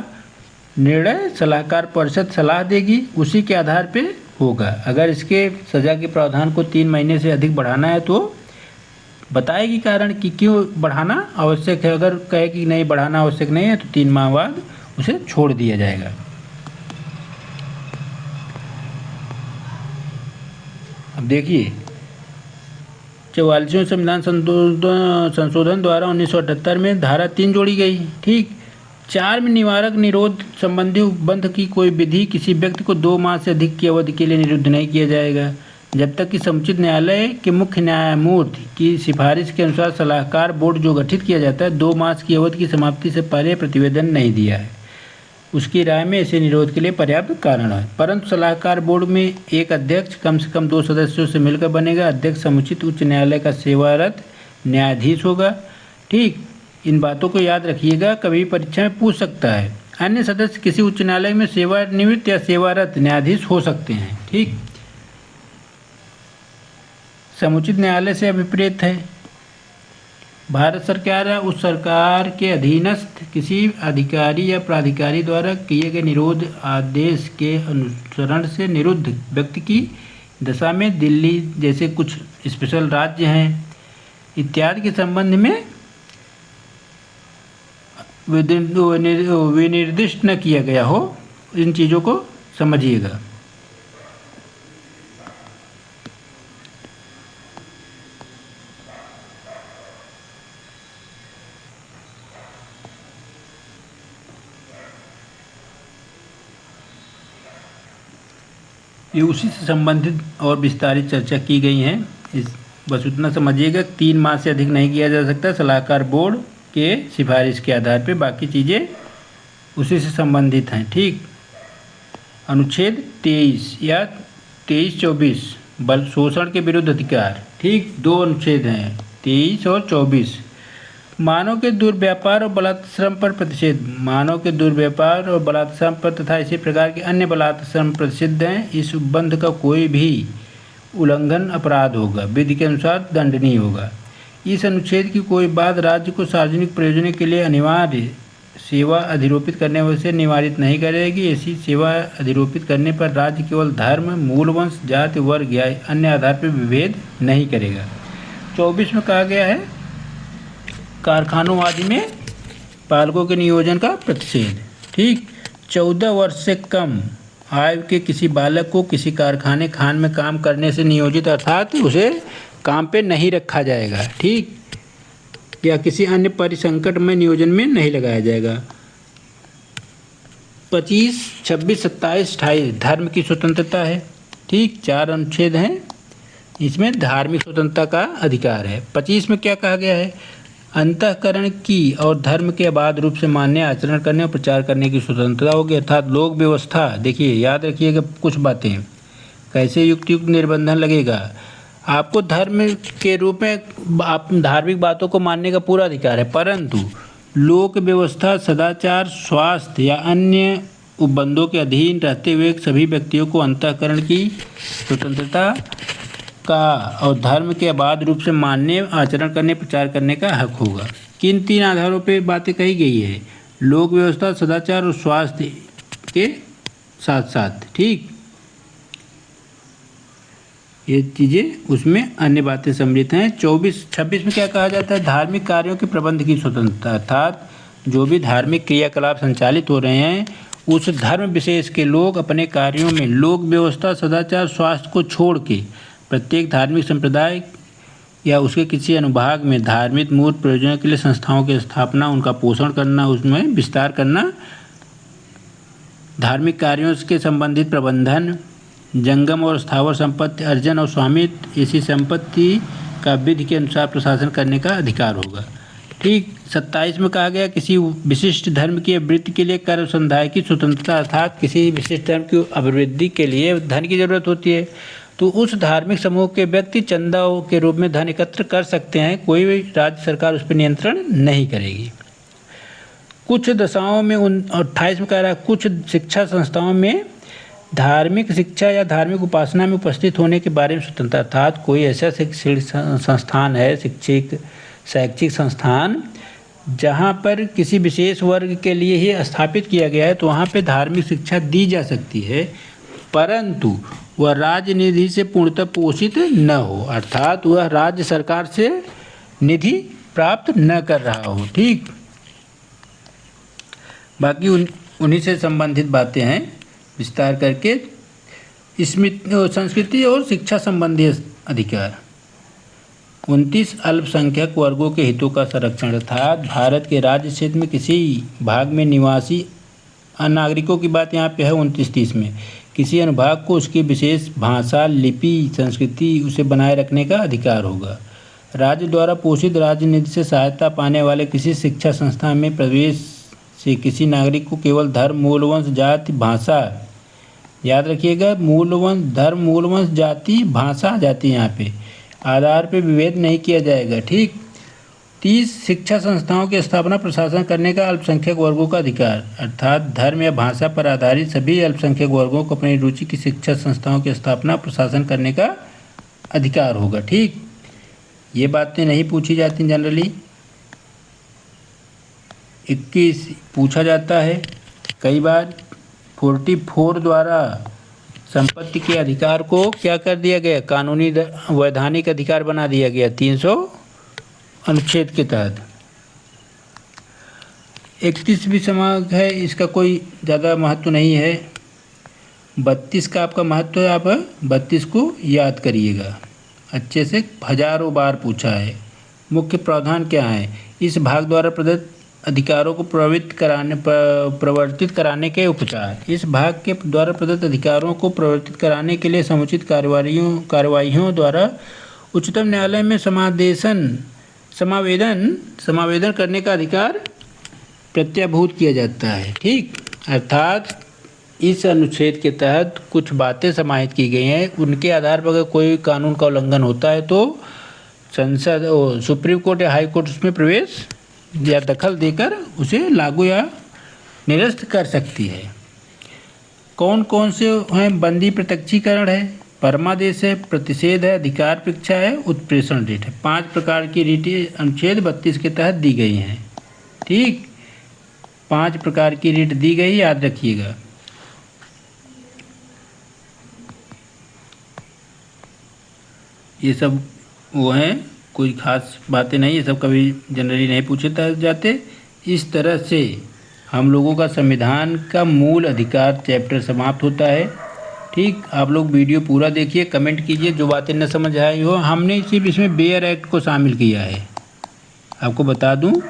निर्णय सलाहकार परिषद सलाह देगी, उसी के आधार पे होगा। अगर इसके सज़ा के प्रावधान को 3 महीने से अधिक बढ़ाना है तो बताएगी कारण कि क्यों बढ़ाना आवश्यक है। अगर कहे कि नहीं बढ़ाना आवश्यक नहीं है तो 3 माह बाद उसे छोड़ दिया जाएगा। अब देखिए 44वें संविधान संशोधन द्वारा 1978 में धारा 3 जोड़ी गई। ठीक। 4 में निवारक निरोध संबंधी उपबंध की कोई विधि किसी व्यक्ति को 2 माह से अधिक की अवधि के लिए निरुद्ध नहीं किया जाएगा जब तक कि समुचित न्यायालय के मुख्य न्यायमूर्ति की सिफारिश के अनुसार सलाहकार बोर्ड जो गठित किया जाता है 2 मास की अवधि की समाप्ति से पहले प्रतिवेदन नहीं दिया है, उसकी राय में इसे निरोध के लिए पर्याप्त कारण है। परंतु सलाहकार बोर्ड में एक अध्यक्ष कम से कम 2 सदस्यों से मिलकर बनेगा। अध्यक्ष समुचित उच्च न्यायालय का सेवारत न्यायाधीश होगा। ठीक। इन बातों को याद रखिएगा, कभी परीक्षा में पूछ सकता है। अन्य सदस्य किसी उच्च न्यायालय में सेवानिवृत्त या सेवारत न्यायाधीश हो सकते हैं। ठीक। समुचित न्यायालय से अभिप्रेत है भारत सरकार या उस सरकार के अधीनस्थ किसी अधिकारी या प्राधिकारी द्वारा किए गए निरोध आदेश के अनुसरण से निरुद्ध व्यक्ति की दशा में दिल्ली जैसे कुछ स्पेशल राज्य हैं इत्यादि के संबंध में विनिर्दिष्ट न किया गया हो। इन चीज़ों को समझिएगा। ये उसी से संबंधित और विस्तारित चर्चा की गई है। इस बस उतना समझिएगा, 3 माह से अधिक नहीं किया जा सकता सलाहकार बोर्ड के सिफारिश के आधार पे, बाकी चीज़ें उसी से संबंधित हैं। ठीक। अनुच्छेद 23 या 23-24 बल शोषण के विरुद्ध अधिकार। ठीक। 2 अनुच्छेद हैं, 23 और 24। मानव के दुर्व्यापार और बलात्श्रम पर प्रतिषेध। मानव के दुर्व्यापार और बलात्श्रम पर तथा इसी प्रकार के अन्य बलात्श्रम प्रतिषिद्ध हैं। इस उपबंध का कोई भी उल्लंघन अपराध होगा, विधि के अनुसार दंडनीय होगा। इस अनुच्छेद की कोई बात राज्य को सार्वजनिक प्रयोजन के लिए अनिवार्य सेवा अधिरोपित करने से निवारित नहीं करेगी। ऐसी सेवा अधिरोपित करने पर राज्य केवल धर्म, मूल वंश, जाति, वर्ग या अन्य आधार पर विभेद नहीं करेगा। 24 में कहा गया है कारखानों आदि में पालकों के नियोजन का प्रतिषेध। ठीक। 14 वर्ष से कम आयु के किसी बालक को किसी कारखाने खान में काम करने से नियोजित, अर्थात उसे काम पे नहीं रखा जाएगा। ठीक। या किसी अन्य परिसंकट में नियोजन में नहीं लगाया जाएगा। 25, 26, 27, 28 धर्म की स्वतंत्रता है। ठीक। 4 अनुच्छेद हैं, इसमें धार्मिक स्वतंत्रता का अधिकार है। 25 में क्या कहा गया है, अंतःकरण की और धर्म के अबाध रूप से मान्य आचरण करने और प्रचार करने की स्वतंत्रता होगी, अर्थात लोक व्यवस्था। देखिए याद रखिएगा कुछ बातें, कैसे युक्त निर्बंधन लगेगा। आपको धर्म के रूप में आप धार्मिक बातों को मानने का पूरा अधिकार है, परंतु लोक व्यवस्था, सदाचार, स्वास्थ्य या अन्य उपबंधों के अधीन रहते हुए सभी व्यक्तियों को अंतःकरण की स्वतंत्रता का और धर्म के अबाध रूप से मानने, आचरण करने, प्रचार करने का हक होगा। किन 3 आधारों पे बातें कही गई है? लोक व्यवस्था, सदाचार और स्वास्थ्य के साथ साथ, ठीक, ये चीज़ें उसमें अन्य बातें सम्मिलित हैं। 26 में क्या कहा जाता है? धार्मिक कार्यों के प्रबंध की स्वतंत्रता, अर्थात जो भी धार्मिक क्रियाकलाप संचालित हो रहे हैं उस धर्म विशेष के लोग अपने कार्यों में लोक व्यवस्था, सदाचार, स्वास्थ्य को छोड़ के प्रत्येक धार्मिक संप्रदाय या उसके किसी अनुभाग में धार्मिक मूल प्रयोजनों के लिए संस्थाओं की स्थापना, उनका पोषण करना, उसमें विस्तार करना, धार्मिक कार्यों के संबंधित प्रबंधन, जंगम और स्थावर संपत्ति अर्जन और स्वामित्व, ऐसी संपत्ति का विधि के अनुसार प्रशासन करने का अधिकार होगा। ठीक। 27 में कहा गया किसी विशिष्ट धर्म की अभिवृद्धि के लिए कर समुदाय की स्वतंत्रता, अर्थात किसी विशिष्ट धर्म की अभिवृद्धि के लिए धन की जरूरत होती है तो उस धार्मिक समूह के व्यक्ति चंदा के रूप में धन एकत्र कर सकते हैं, कोई भी राज्य सरकार उस पर नियंत्रण नहीं करेगी। कुछ दशाओं में 28 में कह रहा है कुछ शिक्षा संस्थाओं में धार्मिक शिक्षा या धार्मिक उपासना में उपस्थित होने के बारे में स्वतंत्रता, अर्थात कोई ऐसा शैक्षिक संस्थान है, शैक्षिक संस्थान जहाँ पर किसी विशेष वर्ग के लिए ही स्थापित किया गया है तो वहाँ पे धार्मिक शिक्षा दी जा सकती है, परंतु वह राज्य निधि से पूर्णतः पोषित न हो, अर्थात वह राज्य सरकार से निधि प्राप्त न कर रहा हो। ठीक। बाकी उन्हीं से संबंधित बातें हैं विस्तार करके। संस्कृति और शिक्षा संबंधी अधिकार। 29 अल्पसंख्यक वर्गों के हितों का संरक्षण, अर्थात भारत के राज्य क्षेत्र में किसी भाग में निवासी नागरिकों की बात यहाँ पे है 29-30 में, किसी अनुभाग को उसकी विशेष भाषा, लिपि, संस्कृति उसे बनाए रखने का अधिकार होगा। राज्य द्वारा पोषित राज्य निधि से सहायता पाने वाले किसी शिक्षा संस्थान में प्रवेश से किसी नागरिक को केवल धर्म, मूल वंश, जाति, भाषा, याद रखिएगा, मूल वंश, धर्म, मूल वंश, जाति, भाषा जाति यहाँ पे आधार पे विभेद नहीं किया जाएगा। ठीक। 30 शिक्षा संस्थाओं की स्थापना, प्रशासन करने का अल्पसंख्यक वर्गों का अधिकार, अर्थात धर्म या भाषा पर आधारित सभी अल्पसंख्यक वर्गों को अपनी रुचि की शिक्षा संस्थाओं की स्थापना, प्रशासन करने का अधिकार होगा। ठीक। ये बातें नहीं पूछी जाती जनरली। 21 पूछा जाता है कई बार। 44 द्वारा संपत्ति के अधिकार को क्या कर दिया गया? कानूनी वैधानिक अधिकार बना दिया गया 300 अनुच्छेद के तहत। 31 समाज है, इसका कोई ज़्यादा महत्व नहीं है। 32 का आपका महत्व है, आप 32 को याद करिएगा अच्छे से, हजारों बार पूछा है। मुख्य प्रावधान क्या है? इस भाग द्वारा प्रदत्त अधिकारों को प्रवर्तित कराने के उपचार। इस भाग के द्वारा प्रदत्त अधिकारों को प्रवर्तित कराने के लिए समुचित कार्यवाहियों द्वारा उच्चतम न्यायालय में समावेदन करने का अधिकार प्रत्याभूत किया जाता है। ठीक। अर्थात इस अनुच्छेद के तहत कुछ बातें समाहित की गई हैं, उनके आधार पर अगर कोई कानून का उल्लंघन होता है तो संसद, सुप्रीम कोर्ट या हाई कोर्ट उसमें प्रवेश या दखल देकर उसे लागू या निरस्त कर सकती है। कौन कौन से हैं? बंदी प्रत्यक्षीकरण है, परमादेश है, प्रतिषेध है, अधिकार परीक्षा है, उत्प्रेषण रीट है। 5 प्रकार की रीटें अनुच्छेद 32 के तहत दी गई हैं। ठीक। 5 प्रकार की रीट दी गई, याद रखिएगा। ये सब वो हैं, कोई खास बातें नहीं, ये सब कभी जनरली नहीं पूछे जाते। इस तरह से हम लोगों का संविधान का मूल अधिकार चैप्टर समाप्त होता है। ठीक। आप लोग वीडियो पूरा देखिए, कमेंट कीजिए जो बातें न समझ आई हो। हमने सिर्फ इसमें बेयर एक्ट को शामिल किया है, आपको बता दूं,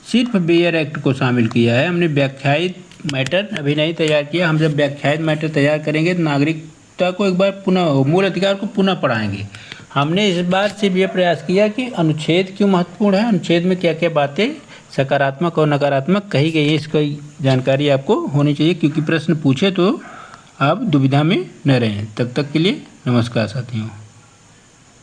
सिर्फ बेयर एक्ट को शामिल किया है। हमने व्याख्यायित मैटर अभी नहीं तैयार किया। हम जब व्याख्यायित मैटर तैयार करेंगे तो नागरिकता को एक बार पुनः, मूल अधिकार को पुनः पढ़ाएंगे। हमने इस बार सिर्फ ये प्रयास किया कि अनुच्छेद क्यों महत्वपूर्ण है, अनुच्छेद में क्या क्या बातें सकारात्मक और नकारात्मक कही गई है, इसकी जानकारी आपको होनी चाहिए, क्योंकि प्रश्न पूछे तो आप दुविधा में न रहें। तब तक के लिए नमस्कार साथियों।